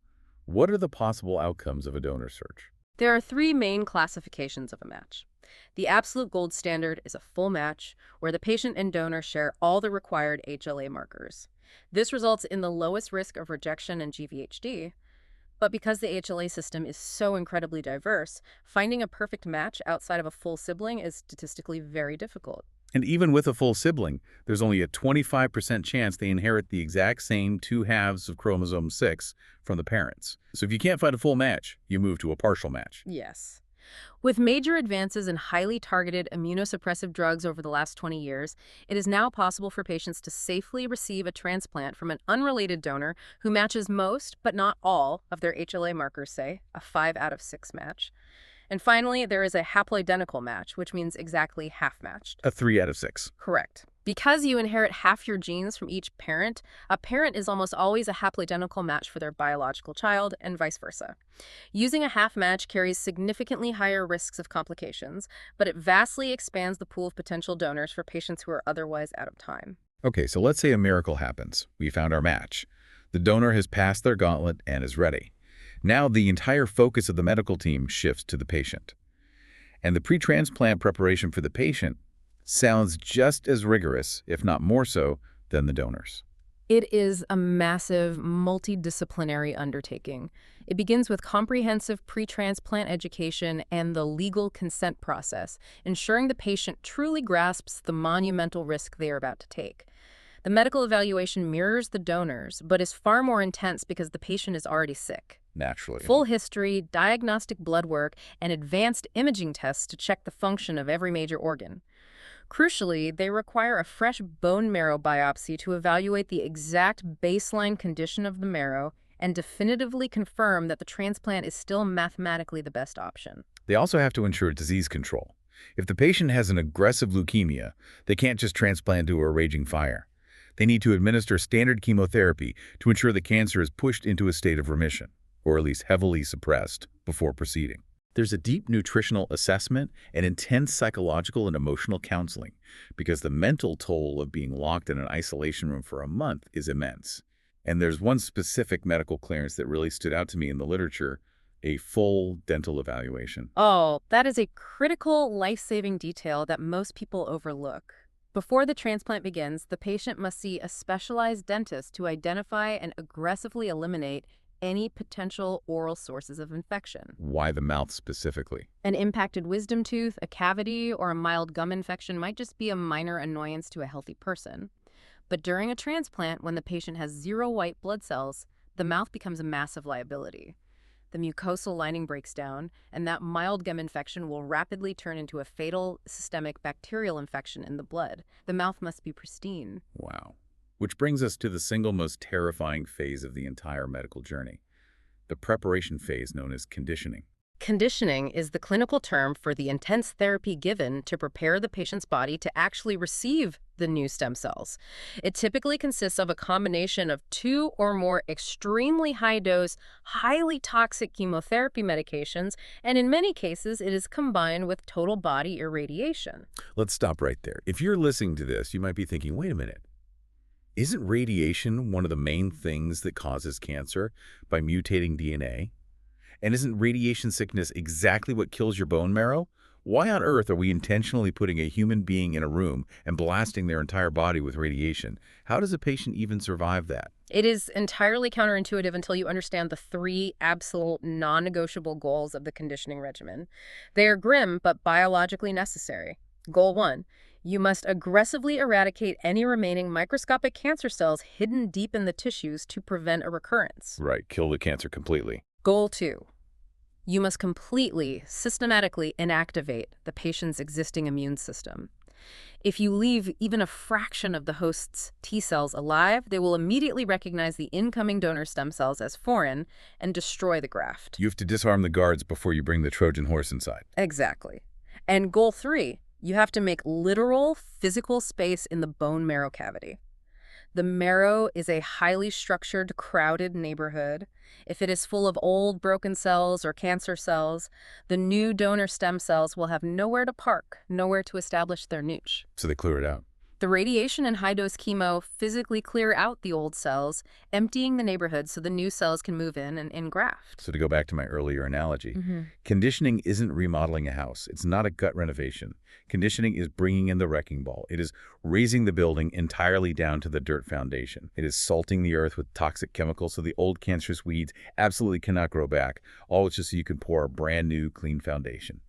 what are the possible outcomes of a donor search? There are 3 main classifications of a match. The absolute gold standard is a full match, where the patient and donor share all the required HLA markers. This results in the lowest risk of rejection and GVHD, but because the HLA system is so incredibly diverse, finding a perfect match outside of a full sibling is statistically very difficult. And even with a full sibling, there's only a 25% chance they inherit the exact same two halves of chromosome 6 from the parents. So if you can't find a full match, you move to a partial match. Yes. With major advances in highly targeted immunosuppressive drugs over the last 20 years, it is now possible for patients to safely receive a transplant from an unrelated donor who matches most, but not all, of their HLA markers, say, a 5 out of 6 match. And finally, there is a haploidentical match, which means exactly half matched. A 3 out of 6. Correct. Because you inherit half your genes from each parent, a parent is almost always a haploidentical match for their biological child, and vice versa. Using a half match carries significantly higher risks of complications, but it vastly expands the pool of potential donors for patients who are otherwise out of time. Okay, so let's say a miracle happens. We found our match. The donor has passed their gauntlet and is ready. Now the entire focus of the medical team shifts to the patient. And the pre-transplant preparation for the patient sounds just as rigorous, if not more so, than the donors. It is a massive, multidisciplinary undertaking. It begins with comprehensive pre-transplant education and the legal consent process, ensuring the patient truly grasps the monumental risk they are about to take. The medical evaluation mirrors the donors, but is far more intense because the patient is already sick. Naturally. Full history, diagnostic blood work, and advanced imaging tests to check the function of every major organ. Crucially, they require a fresh bone marrow biopsy to evaluate the exact baseline condition of the marrow and definitively confirm that the transplant is still mathematically the best option. They also have to ensure disease control. If the patient has an aggressive leukemia, they can't just transplant to a raging fire. They need to administer standard chemotherapy to ensure the cancer is pushed into a state of remission, or at least heavily suppressed, before proceeding. There's a deep nutritional assessment and intense psychological and emotional counseling because the mental toll of being locked in an isolation room for a month is immense. And there's one specific medical clearance that really stood out to me in the literature, a full dental evaluation. Oh, that is a critical life-saving detail that most people overlook. Before the transplant begins, the patient must see a specialized dentist to identify and aggressively eliminate any potential oral sources of infection. Why the mouth specifically? An impacted wisdom tooth, a cavity, or a mild gum infection might just be a minor annoyance to a healthy person. But during a transplant, when the patient has 0 white blood cells, the mouth becomes a massive liability. The mucosal lining breaks down, and that mild gum infection will rapidly turn into a fatal systemic bacterial infection in the blood. The mouth must be pristine. Wow. Which brings us to the single most terrifying phase of the entire medical journey, the preparation phase known as conditioning. Conditioning is the clinical term for the intense therapy given to prepare the patient's body to actually receive the new stem cells. It typically consists of a combination of 2 or more extremely high-dose, highly toxic chemotherapy medications, and in many cases, it is combined with total body irradiation. Let's stop right there. If you're listening to this, you might be thinking, wait a minute. Isn't radiation one of the main things that causes cancer by mutating DNA? And isn't radiation sickness exactly what kills your bone marrow? Why on earth are we intentionally putting a human being in a room and blasting their entire body with radiation? How does a patient even survive that? It is entirely counterintuitive until you understand the 3 absolute non-negotiable goals of the conditioning regimen. They are grim but biologically necessary. Goal 1. You must aggressively eradicate any remaining microscopic cancer cells hidden deep in the tissues to prevent a recurrence. Right, kill the cancer completely. Goal 2. You must completely, systematically inactivate the patient's existing immune system. If you leave even a fraction of the host's T cells alive, they will immediately recognize the incoming donor stem cells as foreign and destroy the graft. You have to disarm the guards before you bring the Trojan horse inside. Exactly. And goal 3. You have to make literal physical space in the bone marrow cavity. The marrow is a highly structured, crowded neighborhood. If it is full of old, broken cells or cancer cells, the new donor stem cells will have nowhere to park, nowhere to establish their niche. So they clear it out. The radiation and high-dose chemo physically clear out the old cells, emptying the neighborhood so the new cells can move in and engraft. So to go back to my earlier analogy, conditioning isn't remodeling a house. It's not a gut renovation. Conditioning is bringing in the wrecking ball. It is raising the building entirely down to the dirt foundation. It is salting the earth with toxic chemicals so the old cancerous weeds absolutely cannot grow back, all just so you can pour a brand new, clean foundation.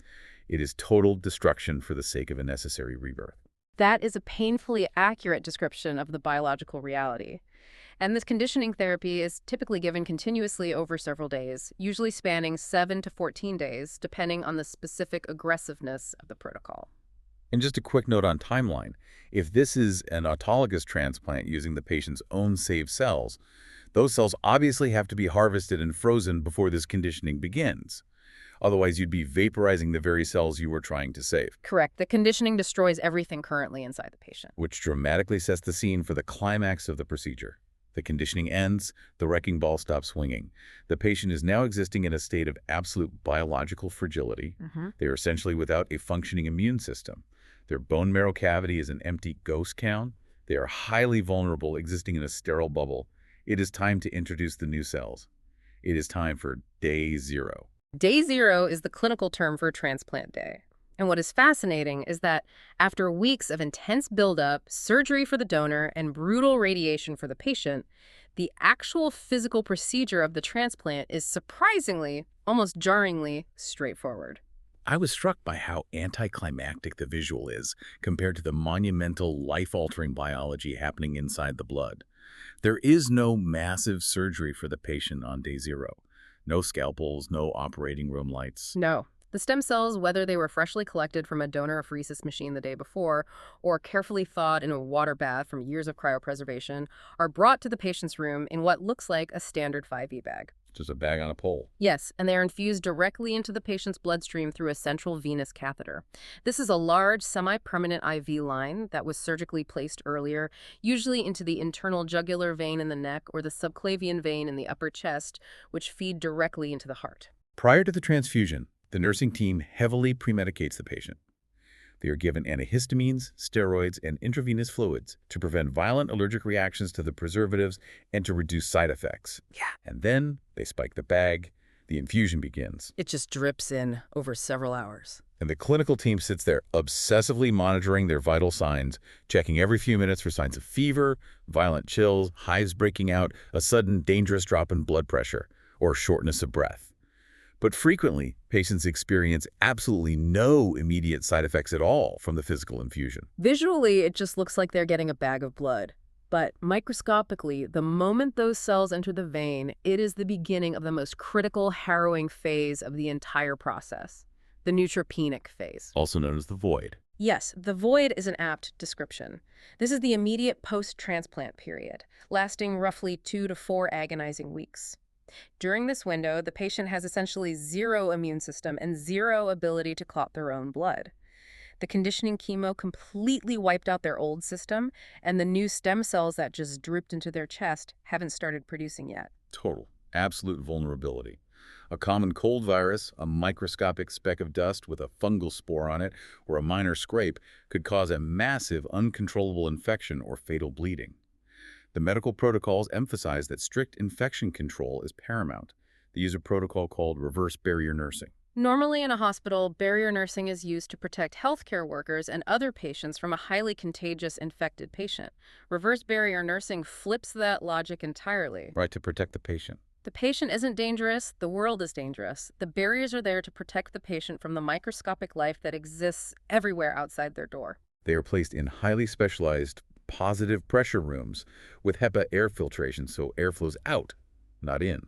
It is total destruction for the sake of a necessary rebirth. That is a painfully accurate description of the biological reality. And this conditioning therapy is typically given continuously over several days, usually spanning 7 to 14 days, depending on the specific aggressiveness of the protocol. And just a quick note on timeline. If this is an autologous transplant using the patient's own saved cells, those cells obviously have to be harvested and frozen before this conditioning begins. Otherwise, you'd be vaporizing the very cells you were trying to save, Correct. The conditioning destroys everything currently inside the patient. which dramatically sets the scene for the climax of the procedure. The conditioning ends, the wrecking ball stops swinging. The patient is now existing in a state of absolute biological fragility. They are essentially without a functioning immune system. Their bone marrow cavity is an empty ghost town. They are highly vulnerable, existing in a sterile bubble. It is time to introduce the new cells. It is time for day 0. Day 0 is the clinical term for transplant day. And what is fascinating is that after weeks of intense buildup, surgery for the donor, and brutal radiation for the patient, the actual physical procedure of the transplant is surprisingly, almost jarringly, straightforward. I was struck by how anticlimactic the visual is compared to the monumental, life-altering biology happening inside the blood. There is no massive surgery for the patient on day 0. No scalpels, no operating room lights. No. The stem cells, whether they were freshly collected from a donor-apheresis machine the day before or carefully thawed in a water bath from years of cryopreservation, are brought to the patient's room in what looks like a standard 5E bag. Just a bag on a pole. Yes, and they are infused directly into the patient's bloodstream through a central venous catheter. This is a large, semi-permanent IV line that was surgically placed earlier, usually into the internal jugular vein in the neck or the subclavian vein in the upper chest, which feed directly into the heart. Prior to the transfusion, the nursing team heavily premedicates the patient. They are given antihistamines, steroids, and intravenous fluids to prevent violent allergic reactions to the preservatives and to reduce side effects. Yeah. And then they spike the bag, the infusion begins, It just drips in over several hours. and the clinical team sits there obsessively monitoring their vital signs, checking every few minutes for signs of fever, violent chills, hives breaking out, a sudden dangerous drop in blood pressure, or shortness of breath. But frequently, patients experience absolutely no immediate side effects at all from the physical infusion. Visually, it just looks like they're getting a bag of blood. But microscopically, the moment those cells enter the vein, it is the beginning of the most critical, harrowing phase of the entire process, the neutropenic phase. Also known as the void. Yes, the void is an apt description. This is the immediate post-transplant period, lasting roughly 2 to 4 agonizing weeks. During this window, the patient has essentially zero immune system and zero ability to clot their own blood. The conditioning chemo completely wiped out their old system, and the new stem cells that just drooped into their chest haven't started producing yet. Total, absolute vulnerability. A common cold virus, a microscopic speck of dust with a fungal spore on it, or a minor scrape could cause a massive, uncontrollable infection or fatal bleeding. The medical protocols emphasize that strict infection control is paramount. They use a protocol called reverse barrier nursing. Normally in a hospital, barrier nursing is used to protect healthcare workers and other patients from a highly contagious infected patient. Reverse barrier nursing flips that logic entirely. Right, to protect the patient. The patient isn't dangerous, the world is dangerous. The barriers are there to protect the patient from the microscopic life that exists everywhere outside their door. They are placed in highly specialized positive pressure rooms with HEPA air filtration so air flows out, not in.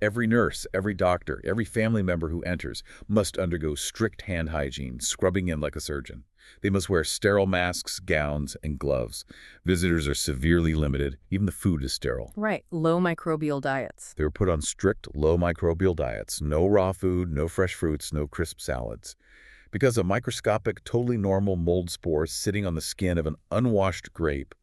Every nurse, every doctor, every family member who enters must undergo strict hand hygiene, scrubbing in like a surgeon. They must wear sterile masks, gowns, and gloves. Visitors are severely limited. Even the food is sterile. Right, low microbial diets. They were put on strict, low microbial diets. No raw food, no fresh fruits, no crisp salads. Because a microscopic, totally normal mold spore sitting on the skin of an unwashed grape,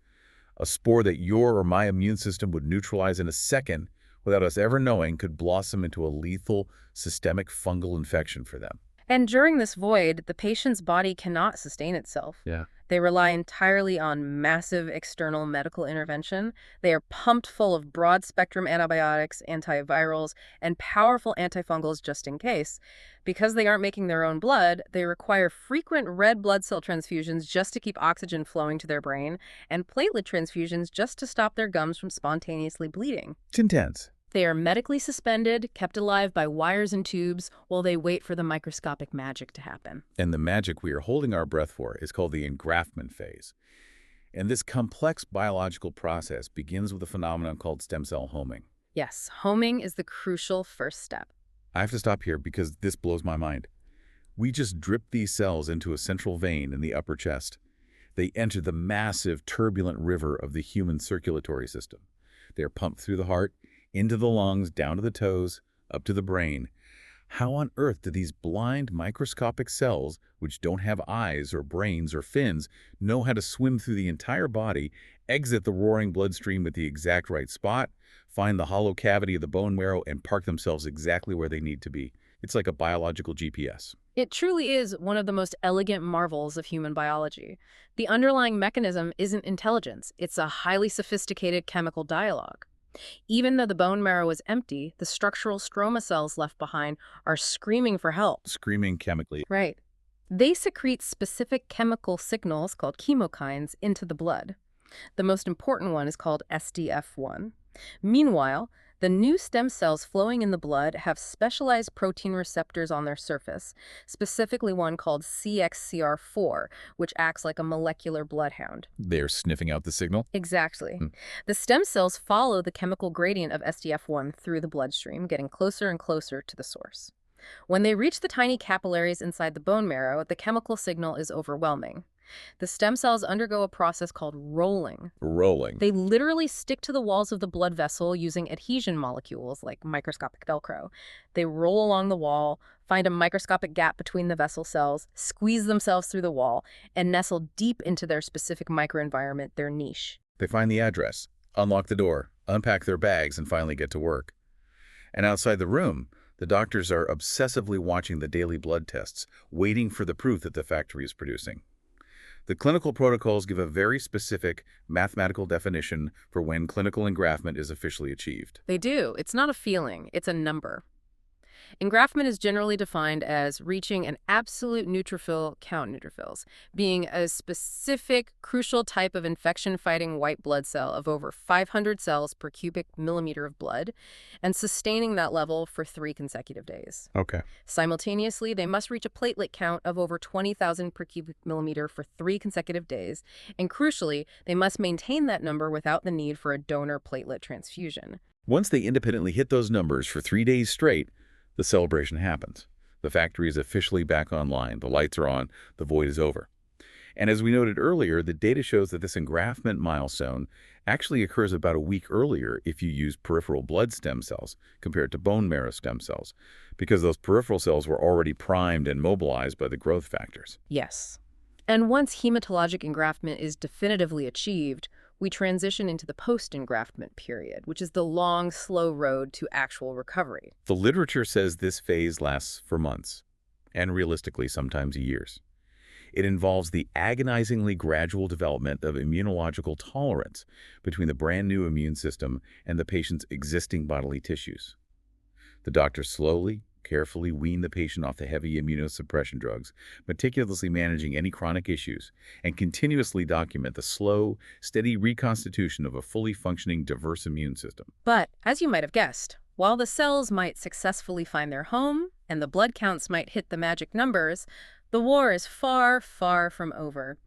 a spore that your or my immune system would neutralize in a second without us ever knowing, could blossom into a lethal, systemic fungal infection for them. And during this void, the patient's body cannot sustain itself. Yeah. They rely entirely on massive external medical intervention. They are pumped full of broad-spectrum antibiotics, antivirals, and powerful antifungals just in case. Because they aren't making their own blood, they require frequent red blood cell transfusions just to keep oxygen flowing to their brain, and platelet transfusions just to stop their gums from spontaneously bleeding. It's intense. They are medically suspended, kept alive by wires and tubes while they wait for the microscopic magic to happen. And the magic we are holding our breath for is called the engraftment phase. And this complex biological process begins with a phenomenon called stem cell homing. Yes, homing is the crucial first step. I have to stop here because this blows my mind. We just drip these cells into a central vein in the upper chest. They enter the massive, turbulent river of the human circulatory system. They are pumped through the heart, into the lungs, down to the toes, up to the brain. How on earth do these blind, microscopic cells, which don't have eyes or brains or fins, know how to swim through the entire body, exit the roaring bloodstream at the exact right spot, find the hollow cavity of the bone marrow, and park themselves exactly where they need to be? It's like a biological GPS. It truly is one of the most elegant marvels of human biology. The underlying mechanism isn't intelligence, it's a highly sophisticated chemical dialogue. Even though the bone marrow is empty, the structural stroma cells left behind are screaming for help. Screaming chemically. Right. They secrete specific chemical signals called chemokines into the blood. The most important one is called SDF1. Meanwhile, the new stem cells flowing in the blood have specialized protein receptors on their surface, specifically one called CXCR4, which acts like a molecular bloodhound. They're sniffing out the signal? Exactly. The stem cells follow the chemical gradient of SDF1 through the bloodstream, getting closer and closer to the source. When they reach the tiny capillaries inside the bone marrow, the chemical signal is overwhelming. The stem cells undergo a process called rolling. Rolling. They literally stick to the walls of the blood vessel using adhesion molecules like microscopic Velcro. They roll along the wall, find a microscopic gap between the vessel cells, squeeze themselves through the wall, and nestle deep into their specific microenvironment, their niche. They find the address, unlock the door, unpack their bags, and finally get to work. And outside the room, the doctors are obsessively watching the daily blood tests, waiting for the proof that the factory is producing. The clinical protocols give a very specific mathematical definition for when clinical engraftment is officially achieved. They do. It's not a feeling, it's a number. Engraftment is generally defined as reaching an absolute neutrophil count, neutrophils, being a specific, crucial type of infection-fighting white blood cell of over 500 cells per cubic millimeter of blood, and sustaining that level for 3 consecutive days. Okay. Simultaneously, they must reach a platelet count of over 20,000 per cubic millimeter for 3 consecutive days, and crucially, they must maintain that number without the need for a donor platelet transfusion. Once they independently hit those numbers for 3 days straight, the celebration happens. The factory is officially back online, the lights are on, the void is over. And as we noted earlier, the data shows that this engraftment milestone actually occurs about a week earlier if you use peripheral blood stem cells compared to bone marrow stem cells, because those peripheral cells were already primed and mobilized by the growth factors. Yes. And once hematologic engraftment is definitively achieved, we transition into the post-engraftment period, which is the long, slow road to actual recovery. The literature says this phase lasts for months, and realistically sometimes years. It involves the agonizingly gradual development of immunological tolerance between the brand new immune system and the patient's existing bodily tissues. The doctor slowly, carefully wean the patient off the heavy immunosuppression drugs, meticulously managing any chronic issues, and continuously document the slow, steady reconstitution of a fully functioning, diverse immune system. But, as you might have guessed, while the cells might successfully find their home and the blood counts might hit the magic numbers, the war is far, far from over.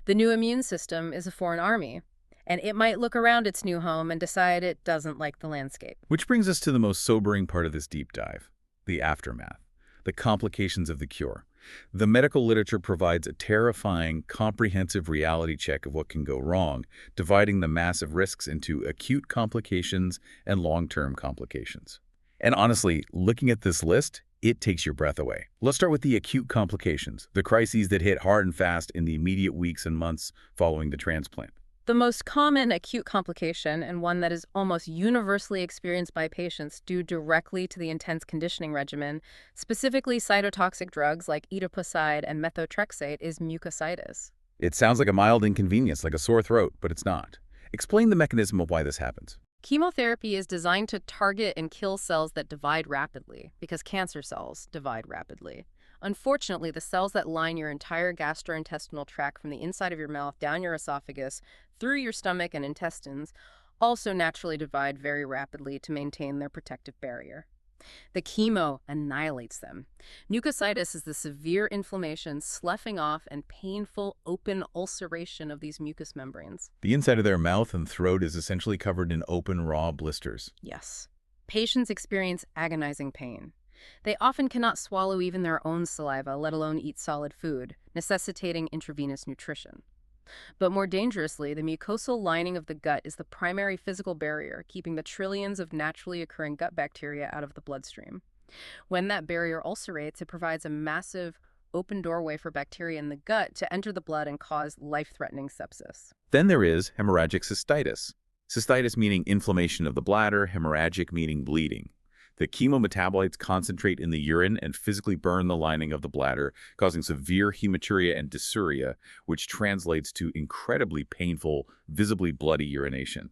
The new immune system is a foreign army, and it might look around its new home and decide it doesn't like the landscape. Which brings us to the most sobering part of this deep dive. The aftermath, the complications of the cure. The medical literature provides a terrifying, comprehensive reality check of what can go wrong, dividing the massive risks into acute complications and long-term complications. And honestly, looking at this list, it takes your breath away. Let's start with the acute complications, the crises that hit hard and fast in the immediate weeks and months following the transplant. The most common acute complication, and one that is almost universally experienced by patients due directly to the intense conditioning regimen, specifically cytotoxic drugs like etoposide and methotrexate, is mucositis. It sounds like a mild inconvenience, like a sore throat, but it's not. Explain the mechanism of why this happens. Chemotherapy is designed to target and kill cells that divide rapidly, because cancer cells divide rapidly. Unfortunately, the cells that line your entire gastrointestinal tract from the inside of your mouth down your esophagus, through your stomach and intestines, also naturally divide very rapidly to maintain their protective barrier. The chemo annihilates them. Mucositis is the severe inflammation, sloughing off, and painful open ulceration of these mucous membranes. The inside of their mouth and throat is essentially covered in open, raw blisters. Yes. Patients experience agonizing pain. They often cannot swallow even their own saliva, let alone eat solid food, necessitating intravenous nutrition. But more dangerously, the mucosal lining of the gut is the primary physical barrier, keeping the trillions of naturally occurring gut bacteria out of the bloodstream. When that barrier ulcerates, it provides a massive, open doorway for bacteria in the gut to enter the blood and cause life-threatening sepsis. Then there is hemorrhagic cystitis. Cystitis meaning inflammation of the bladder, hemorrhagic meaning bleeding. The chemometabolites concentrate in the urine and physically burn the lining of the bladder, causing severe hematuria and dysuria, which translates to incredibly painful, visibly bloody urination.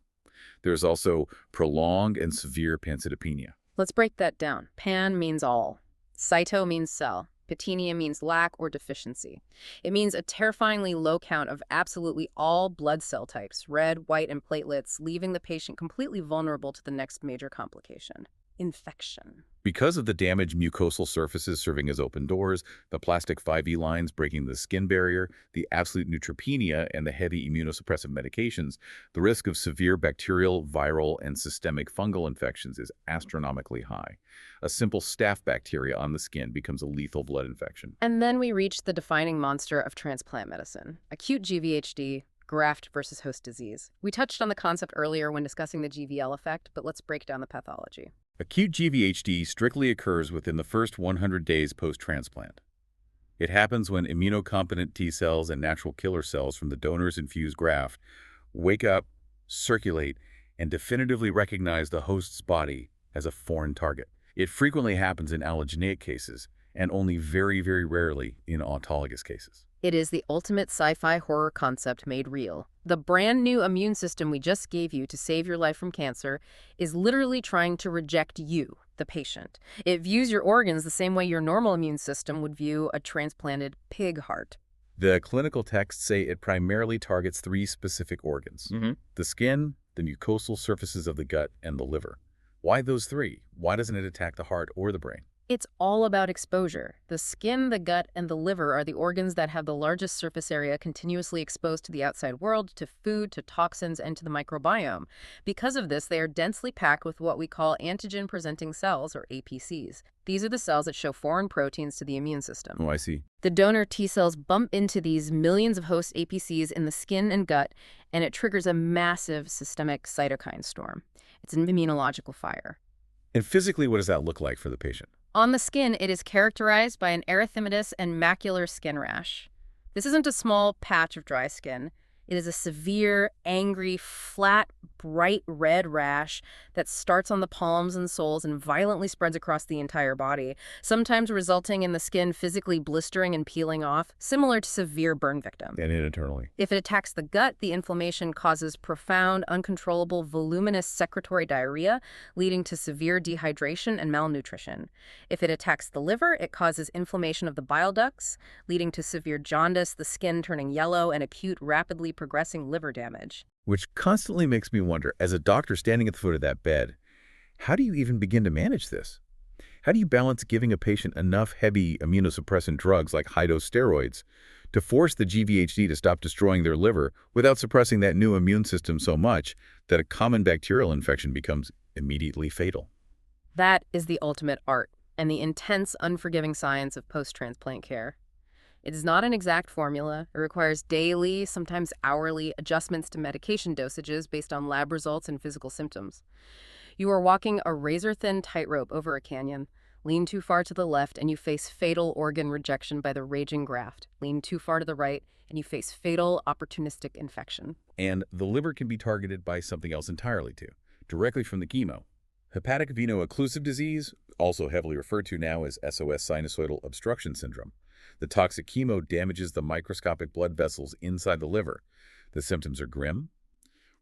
There is also prolonged and severe pancytopenia. Let's break that down. Pan means all. Cyto means cell. Pytenia means lack or deficiency. It means a terrifyingly low count of absolutely all blood cell types, red, white, and platelets, leaving the patient completely vulnerable to the next major complication: infection. Because of the damaged mucosal surfaces serving as open doors, the plastic 5E lines breaking the skin barrier, the absolute neutropenia, and the heavy immunosuppressive medications, the risk of severe bacterial, viral, and systemic fungal infections is astronomically high. A simple staph bacteria on the skin becomes a lethal blood infection. And then we reach the defining monster of transplant medicine: acute GVHD, graft versus host disease. We touched on the concept earlier when discussing the GVL effect, but let's break down the pathology. Acute GVHD strictly occurs within the first 100 days post-transplant. It happens when immunocompetent T cells and natural killer cells from the donor's infused graft wake up, circulate, and definitively recognize the host's body as a foreign target. It frequently happens in allogeneic cases and only very, very rarely in autologous cases. It is the ultimate sci-fi horror concept made real. The brand new immune system we just gave you to save your life from cancer is literally trying to reject you, the patient. It views your organs the same way your normal immune system would view a transplanted pig heart. The clinical texts say it primarily targets 3 specific organs: the skin, the mucosal surfaces of the gut, and the liver. Why those 3? Why doesn't it attack the heart or the brain? It's all about exposure. The skin, the gut, and the liver are the organs that have the largest surface area continuously exposed to the outside world, to food, to toxins, and to the microbiome. Because of this, they are densely packed with what we call antigen-presenting cells, or APCs. These are the cells that show foreign proteins to the immune system. Oh, I see. The donor T cells bump into these millions of host APCs in the skin and gut, and it triggers a massive systemic cytokine storm. It's an immunological fire. And physically, what does that look like for the patient? On the skin, it is characterized by an erythematous and macular skin rash. This isn't a small patch of dry skin. It is a severe, angry, flat, bright red rash that starts on the palms and soles and violently spreads across the entire body, sometimes resulting in the skin physically blistering and peeling off, similar to severe burn victims. And internally. If it attacks the gut, the inflammation causes profound, uncontrollable, voluminous secretory diarrhea, leading to severe dehydration and malnutrition. If it attacks the liver, it causes inflammation of the bile ducts, leading to severe jaundice, the skin turning yellow, and acute, rapidly progressing liver damage. Which constantly makes me wonder, as a doctor standing at the foot of that bed, how do you even begin to manage this? How do you balance giving a patient enough heavy immunosuppressant drugs like high-dose steroids to force the GVHD to stop destroying their liver without suppressing that new immune system so much that a common bacterial infection becomes immediately fatal? That is the ultimate art and the intense, unforgiving science of post-transplant care. It is not an exact formula. It requires daily, sometimes hourly, adjustments to medication dosages based on lab results and physical symptoms. You are walking a razor-thin tightrope over a canyon. Lean too far to the left and you face fatal organ rejection by the raging graft. Lean too far to the right and you face fatal opportunistic infection. And the liver can be targeted by something else entirely too, directly from the chemo. Hepatic veno-occlusive disease, also heavily referred to now as SOS sinusoidal obstruction syndrome. The toxic chemo damages the microscopic blood vessels inside the liver. The symptoms are grim,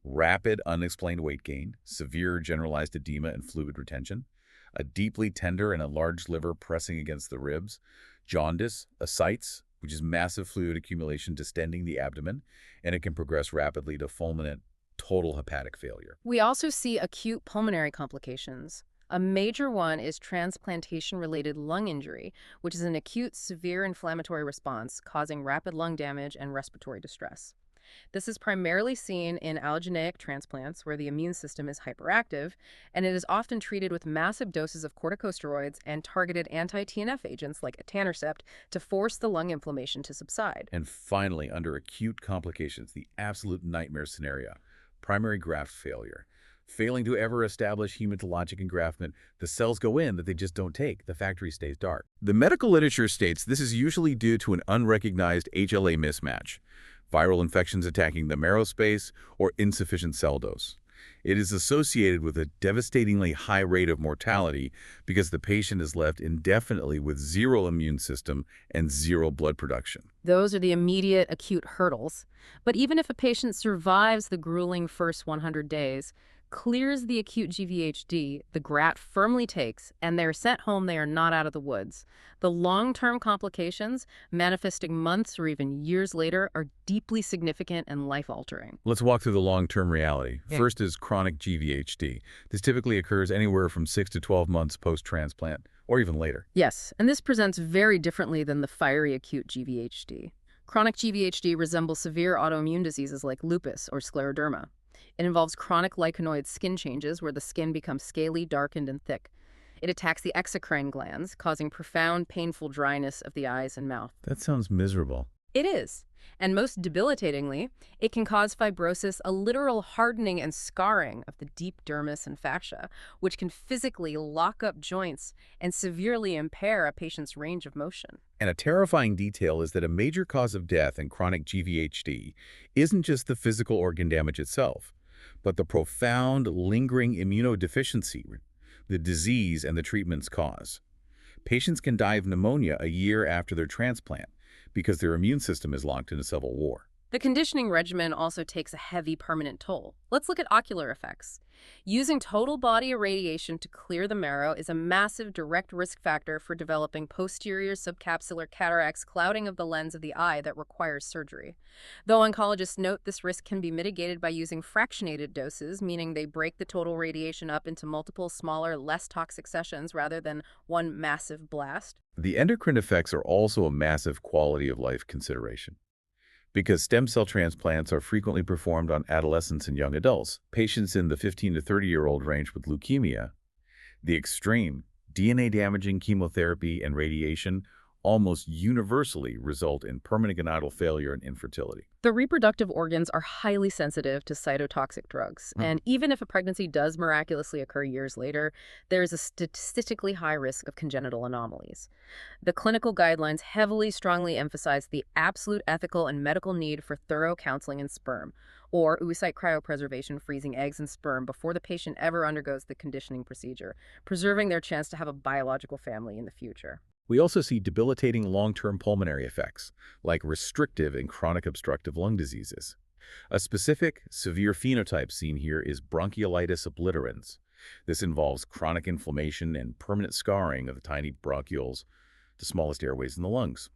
rapid unexplained weight gain, severe generalized edema and fluid retention, a deeply tender and enlarged liver pressing against the ribs, jaundice, ascites, which is massive fluid accumulation distending the abdomen, and it can progress rapidly to fulminant total hepatic failure. We also see acute pulmonary complications. A major one is transplantation-related lung injury, which is an acute, severe inflammatory response causing rapid lung damage and respiratory distress. This is primarily seen in allogeneic transplants where the immune system is hyperactive, and it is often treated with massive doses of corticosteroids and targeted anti-TNF agents like etanercept to force the lung inflammation to subside. And finally, under acute complications, the absolute nightmare scenario, primary graft failure. Failing to ever establish hematologic engraftment, the cells go in that they just don't take. The factory stays dark. The medical literature states this is usually due to an unrecognized HLA mismatch, viral infections attacking the marrow space, or insufficient cell dose. It is associated with a devastatingly high rate of mortality because the patient is left indefinitely with zero immune system and zero blood production. Those are the immediate acute hurdles. But even if a patient survives the grueling first 100 days, clears the acute GVHD, the graft firmly takes, and they're sent home, they are not out of the woods. The long-term complications, manifesting months or even years later, are deeply significant and life-altering. Let's walk through the long-term reality. Yeah. First is chronic GVHD. This typically occurs anywhere from 6 to 12 months post-transplant, or even later. Yes, and this presents very differently than the fiery acute GVHD. Chronic GVHD resembles severe autoimmune diseases like lupus or scleroderma. It involves chronic lichenoid skin changes where the skin becomes scaly, darkened, and thick. It attacks the exocrine glands, causing profound, painful dryness of the eyes and mouth. That sounds miserable. It is. And most debilitatingly, it can cause fibrosis, a literal hardening and scarring of the deep dermis and fascia, which can physically lock up joints and severely impair a patient's range of motion. And a terrifying detail is that a major cause of death in chronic GVHD isn't just the physical organ damage itself, but the profound, lingering immunodeficiency the disease and the treatments cause. Patients can die of pneumonia a year after their transplant because their immune system is locked into civil war. The conditioning regimen also takes a heavy permanent toll. Let's look at ocular effects. Using total body irradiation to clear the marrow is a massive direct risk factor for developing posterior subcapsular cataracts, clouding of the lens of the eye that requires surgery. Though oncologists note this risk can be mitigated by using fractionated doses, meaning they break the total radiation up into multiple smaller, less toxic sessions rather than one massive blast. The endocrine effects are also a massive quality of life consideration. Because stem cell transplants are frequently performed on adolescents and young adults, patients in the 15 to 30-year-old range with leukemia, the extreme DNA-damaging chemotherapy and radiation almost universally result in permanent gonadal failure and infertility. The reproductive organs are highly sensitive to cytotoxic drugs, and even if a pregnancy does miraculously occur years later, there is a statistically high risk of congenital anomalies. The clinical guidelines strongly emphasize the absolute ethical and medical need for thorough counseling in sperm, or oocyte cryopreservation, freezing eggs and sperm before the patient ever undergoes the conditioning procedure, preserving their chance to have a biological family in the future. We also see debilitating long-term pulmonary effects, like restrictive and chronic obstructive lung diseases. A specific, severe phenotype seen here is bronchiolitis obliterans. This involves chronic inflammation and permanent scarring of the tiny bronchioles, the smallest airways in the lungs.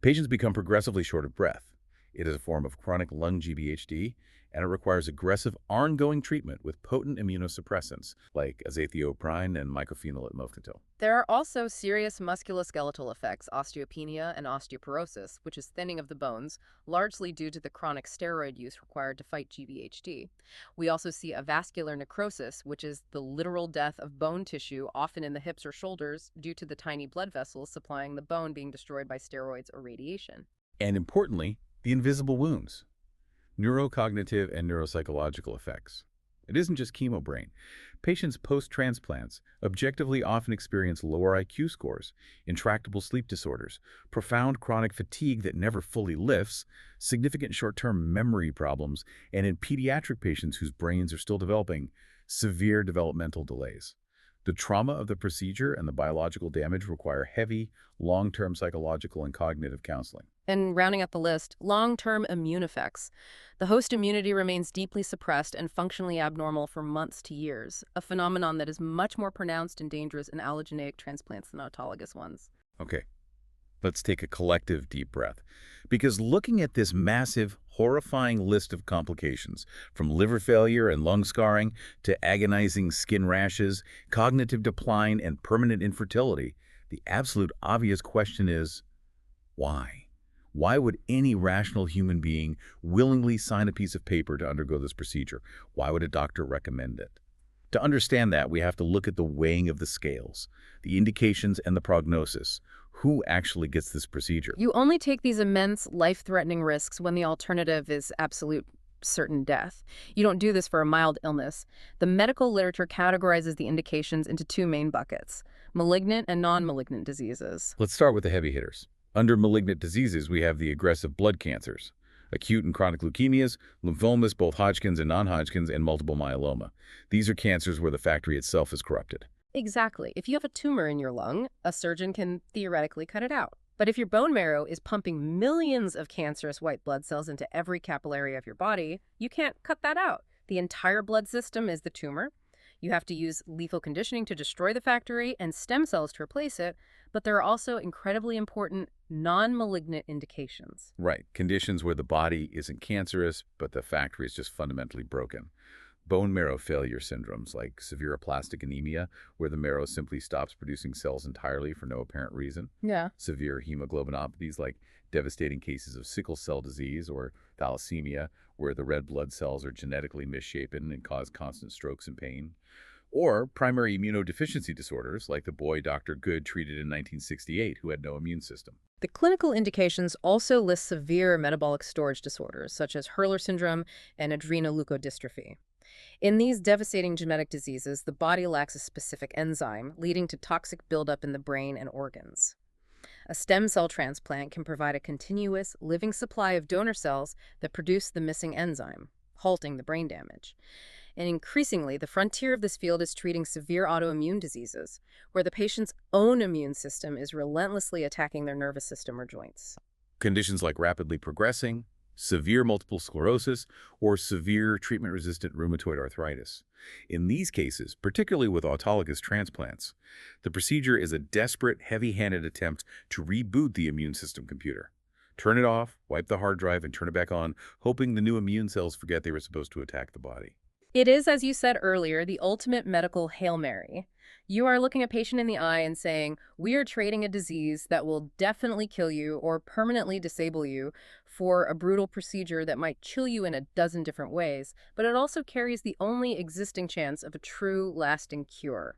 Patients become progressively short of breath. It is a form of chronic lung GVHD, and it requires aggressive, ongoing treatment with potent immunosuppressants like azathioprine and mycophenolate mofetil. There are also serious musculoskeletal effects, osteopenia and osteoporosis, which is thinning of the bones, largely due to the chronic steroid use required to fight GVHD. We also see avascular necrosis, which is the literal death of bone tissue, often in the hips or shoulders, due to the tiny blood vessels supplying the bone being destroyed by steroids or radiation. And importantly, the invisible wounds, neurocognitive and neuropsychological effects. It isn't just chemo brain. Patients post-transplants objectively often experience lower IQ scores, intractable sleep disorders, profound chronic fatigue that never fully lifts, significant short-term memory problems, and in pediatric patients whose brains are still developing, severe developmental delays. The trauma of the procedure and the biological damage require heavy, long-term psychological and cognitive counseling. And rounding out the list, long-term immune effects. The host immunity remains deeply suppressed and functionally abnormal for months to years, a phenomenon that is much more pronounced and dangerous in allogeneic transplants than autologous ones. Okay, let's take a collective deep breath. Because looking at this massive, horrifying list of complications, from liver failure and lung scarring to agonizing skin rashes, cognitive decline, and permanent infertility. The absolute obvious question is, why? Why would any rational human being willingly sign a piece of paper to undergo this procedure? Why would a doctor recommend it? To understand that, we have to look at the weighing of the scales, the indications, and the prognosis. Who actually gets this procedure? You only take these immense, life-threatening risks when the alternative is absolute certain death. You don't do this for a mild illness. The medical literature categorizes the indications into two main buckets: malignant and non-malignant diseases. Let's start with the heavy hitters. Under malignant diseases, we have the aggressive blood cancers, acute and chronic leukemias, lymphomas, both Hodgkin's and non-Hodgkin's, and multiple myeloma. These are cancers where the factory itself is corrupted. Exactly. If you have a tumor in your lung, a surgeon can theoretically cut it out. But if your bone marrow is pumping millions of cancerous white blood cells into every capillary of your body, you can't cut that out. The entire blood system is the tumor. You have to use lethal conditioning to destroy the factory and stem cells to replace it, but there are also incredibly important non-malignant indications. Right, conditions where the body isn't cancerous, but the factory is just fundamentally broken. Bone marrow failure syndromes like severe aplastic anemia, where the marrow simply stops producing cells entirely for no apparent reason. Yeah. Severe hemoglobinopathies like devastating cases of sickle cell disease or thalassemia, where the red blood cells are genetically misshapen and cause constant strokes and pain. Or primary immunodeficiency disorders like the boy Dr. Good treated in 1968 who had no immune system. The clinical indications also list severe metabolic storage disorders, such as Hurler syndrome and adrenoleukodystrophy. In these devastating genetic diseases, the body lacks a specific enzyme, leading to toxic buildup in the brain and organs. A stem cell transplant can provide a continuous, living supply of donor cells that produce the missing enzyme, halting the brain damage. And increasingly, the frontier of this field is treating severe autoimmune diseases, where the patient's own immune system is relentlessly attacking their nervous system or joints. Conditions like rapidly progressing, severe multiple sclerosis, or severe treatment-resistant rheumatoid arthritis. In these cases, particularly with autologous transplants, the procedure is a desperate, heavy-handed attempt to reboot the immune system computer. Turn it off, wipe the hard drive, and turn it back on, hoping the new immune cells forget they were supposed to attack the body. It is, as you said earlier, the ultimate medical Hail Mary. You are looking a patient in the eye and saying, we are trading a disease that will definitely kill you or permanently disable you for a brutal procedure that might kill you in a dozen different ways, but it also carries the only existing chance of a true, lasting cure.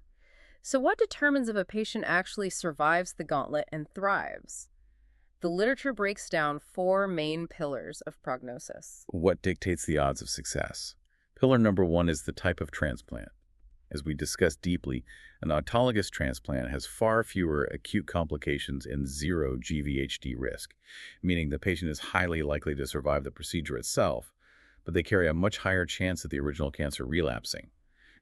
So what determines if a patient actually survives the gauntlet and thrives? The literature breaks down four main pillars of prognosis. What dictates the odds of success? Pillar number one is the type of transplant. As we discussed deeply, an autologous transplant has far fewer acute complications and zero GVHD risk, meaning the patient is highly likely to survive the procedure itself, but they carry a much higher chance of the original cancer relapsing.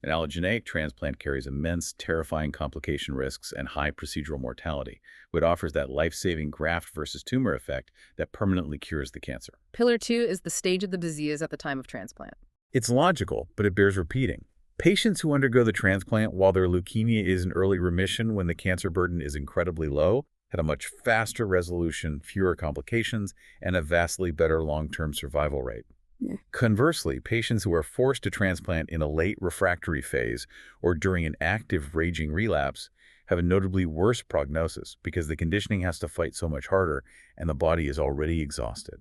An allogeneic transplant carries immense, terrifying complication risks and high procedural mortality, but offers that life-saving graft versus tumor effect that permanently cures the cancer. Pillar two is the stage of the disease at the time of transplant. It's logical, but it bears repeating. Patients who undergo the transplant while their leukemia is in early remission when the cancer burden is incredibly low had a much faster resolution, fewer complications, and a vastly better long-term survival rate. Yeah. Conversely, patients who are forced to transplant in a late refractory phase or during an active raging relapse have a notably worse prognosis because the conditioning has to fight so much harder and the body is already exhausted.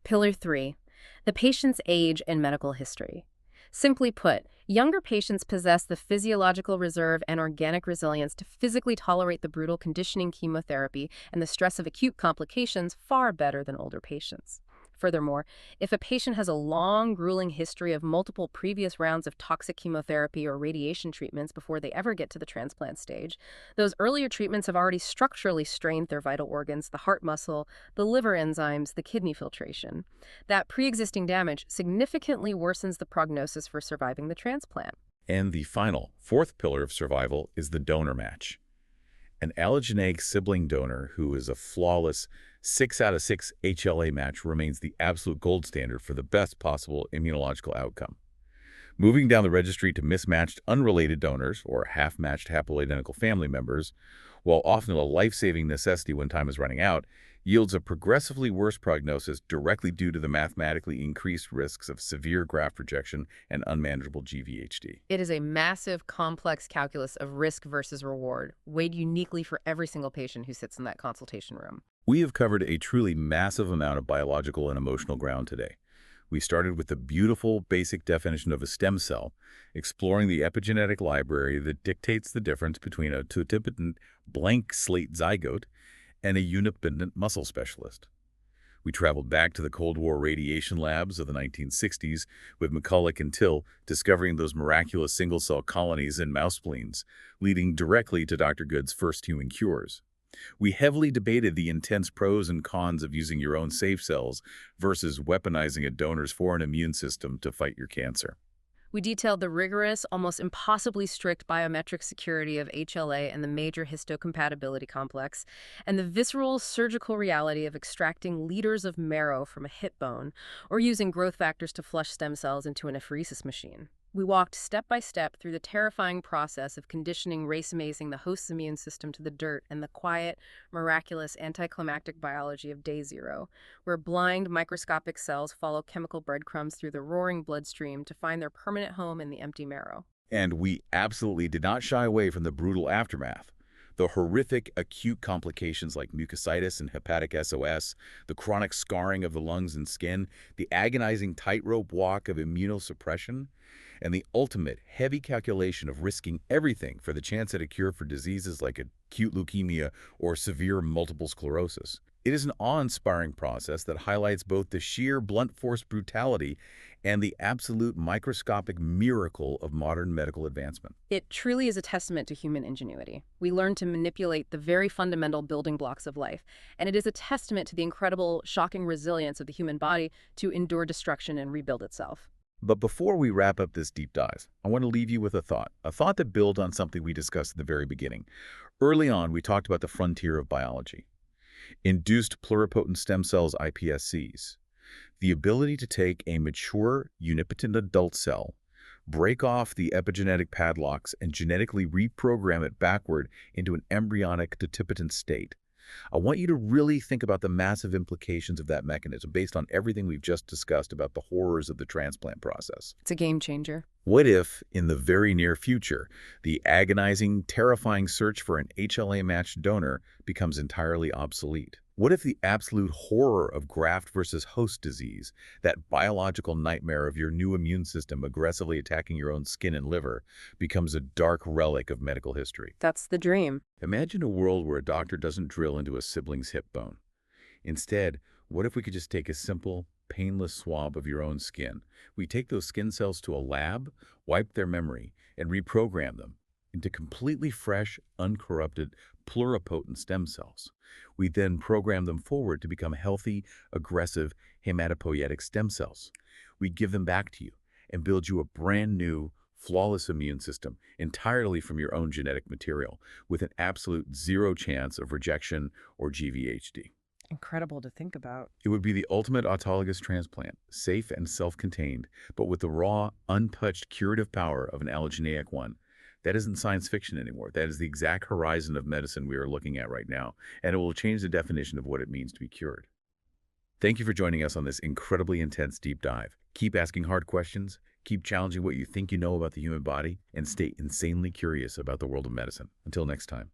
Pillar three, the patient's age and medical history. Simply put, younger patients possess the physiological reserve and organic resilience to physically tolerate the brutal conditioning chemotherapy and the stress of acute complications far better than older patients. Furthermore, if a patient has a long, grueling history of multiple previous rounds of toxic chemotherapy or radiation treatments before they ever get to the transplant stage, those earlier treatments have already structurally strained their vital organs, the heart muscle, the liver enzymes, the kidney filtration. That pre-existing damage significantly worsens the prognosis for surviving the transplant. And the final, fourth pillar of survival is the donor match. An allogeneic sibling donor who is a flawless 6 out of 6 HLA match remains the absolute gold standard for the best possible immunological outcome. Moving down the registry to mismatched unrelated donors or half-matched haploidentical family members, while often a life-saving necessity when time is running out, yields a progressively worse prognosis directly due to the mathematically increased risks of severe graft rejection and unmanageable GVHD. It is a massive, complex calculus of risk versus reward, weighed uniquely for every single patient who sits in that consultation room. We have covered a truly massive amount of biological and emotional ground today. We started with the beautiful basic definition of a stem cell, exploring the epigenetic library that dictates the difference between a totipotent blank slate zygote and a unipotent muscle specialist. We traveled back to the Cold War radiation labs of the 1960s with McCulloch and Till discovering those miraculous single-cell colonies in mouse spleens, leading directly to Dr. Good's first human cures. We heavily debated the intense pros and cons of using your own safe cells versus weaponizing a donor's foreign immune system to fight your cancer. We detailed the rigorous, almost impossibly strict biometric security of HLA and the major histocompatibility complex, and the visceral surgical reality of extracting liters of marrow from a hip bone or using growth factors to flush stem cells into an apheresis machine. We walked step by step through the terrifying process of conditioning racemazing the host's immune system to the dirt and the quiet, miraculous, anticlimactic biology of day zero, where blind, microscopic cells follow chemical breadcrumbs through the roaring bloodstream to find their permanent home in the empty marrow. And we absolutely did not shy away from the brutal aftermath. The horrific acute complications like mucositis and hepatic SOS, the chronic scarring of the lungs and skin, the agonizing tightrope walk of immunosuppression, and the ultimate heavy calculation of risking everything for the chance at a cure for diseases like acute leukemia or severe multiple sclerosis. It is an awe-inspiring process that highlights both the sheer blunt force brutality and the absolute microscopic miracle of modern medical advancement. It truly is a testament to human ingenuity. We learn to manipulate the very fundamental building blocks of life, and it is a testament to the incredible, shocking resilience of the human body to endure destruction and rebuild itself. But before we wrap up this deep dive, I want to leave you with a thought that builds on something we discussed at the very beginning. Early on, we talked about the frontier of biology. Induced pluripotent stem cells, iPSCs. The ability to take a mature, unipotent adult cell, break off the epigenetic padlocks, and genetically reprogram it backward into an embryonic totipotent state. I want you to really think about the massive implications of that mechanism based on everything we've just discussed about the horrors of the transplant process. It's a game changer. What if, in the very near future, the agonizing, terrifying search for an HLA-matched donor becomes entirely obsolete? What if the absolute horror of graft versus host disease, that biological nightmare of your new immune system aggressively attacking your own skin and liver, becomes a dark relic of medical history? That's the dream. Imagine a world where a doctor doesn't drill into a sibling's hip bone. Instead, what if we could just take a simple, painless swab of your own skin? We take those skin cells to a lab, wipe their memory, and reprogram them into completely fresh, uncorrupted, pluripotent stem cells. We then program them forward to become healthy, aggressive, hematopoietic stem cells. We give them back to you and build you a brand new, flawless immune system entirely from your own genetic material with an absolute zero chance of rejection or GVHD. Incredible to think about. It would be the ultimate autologous transplant, safe and self-contained, but with the raw, untouched curative power of an allogeneic one. That isn't science fiction anymore. That is the exact horizon of medicine we are looking at right now, and it will change the definition of what it means to be cured. Thank you for joining us on this incredibly intense deep dive. Keep asking hard questions, keep challenging what you think you know about the human body, and stay insanely curious about the world of medicine. Until next time.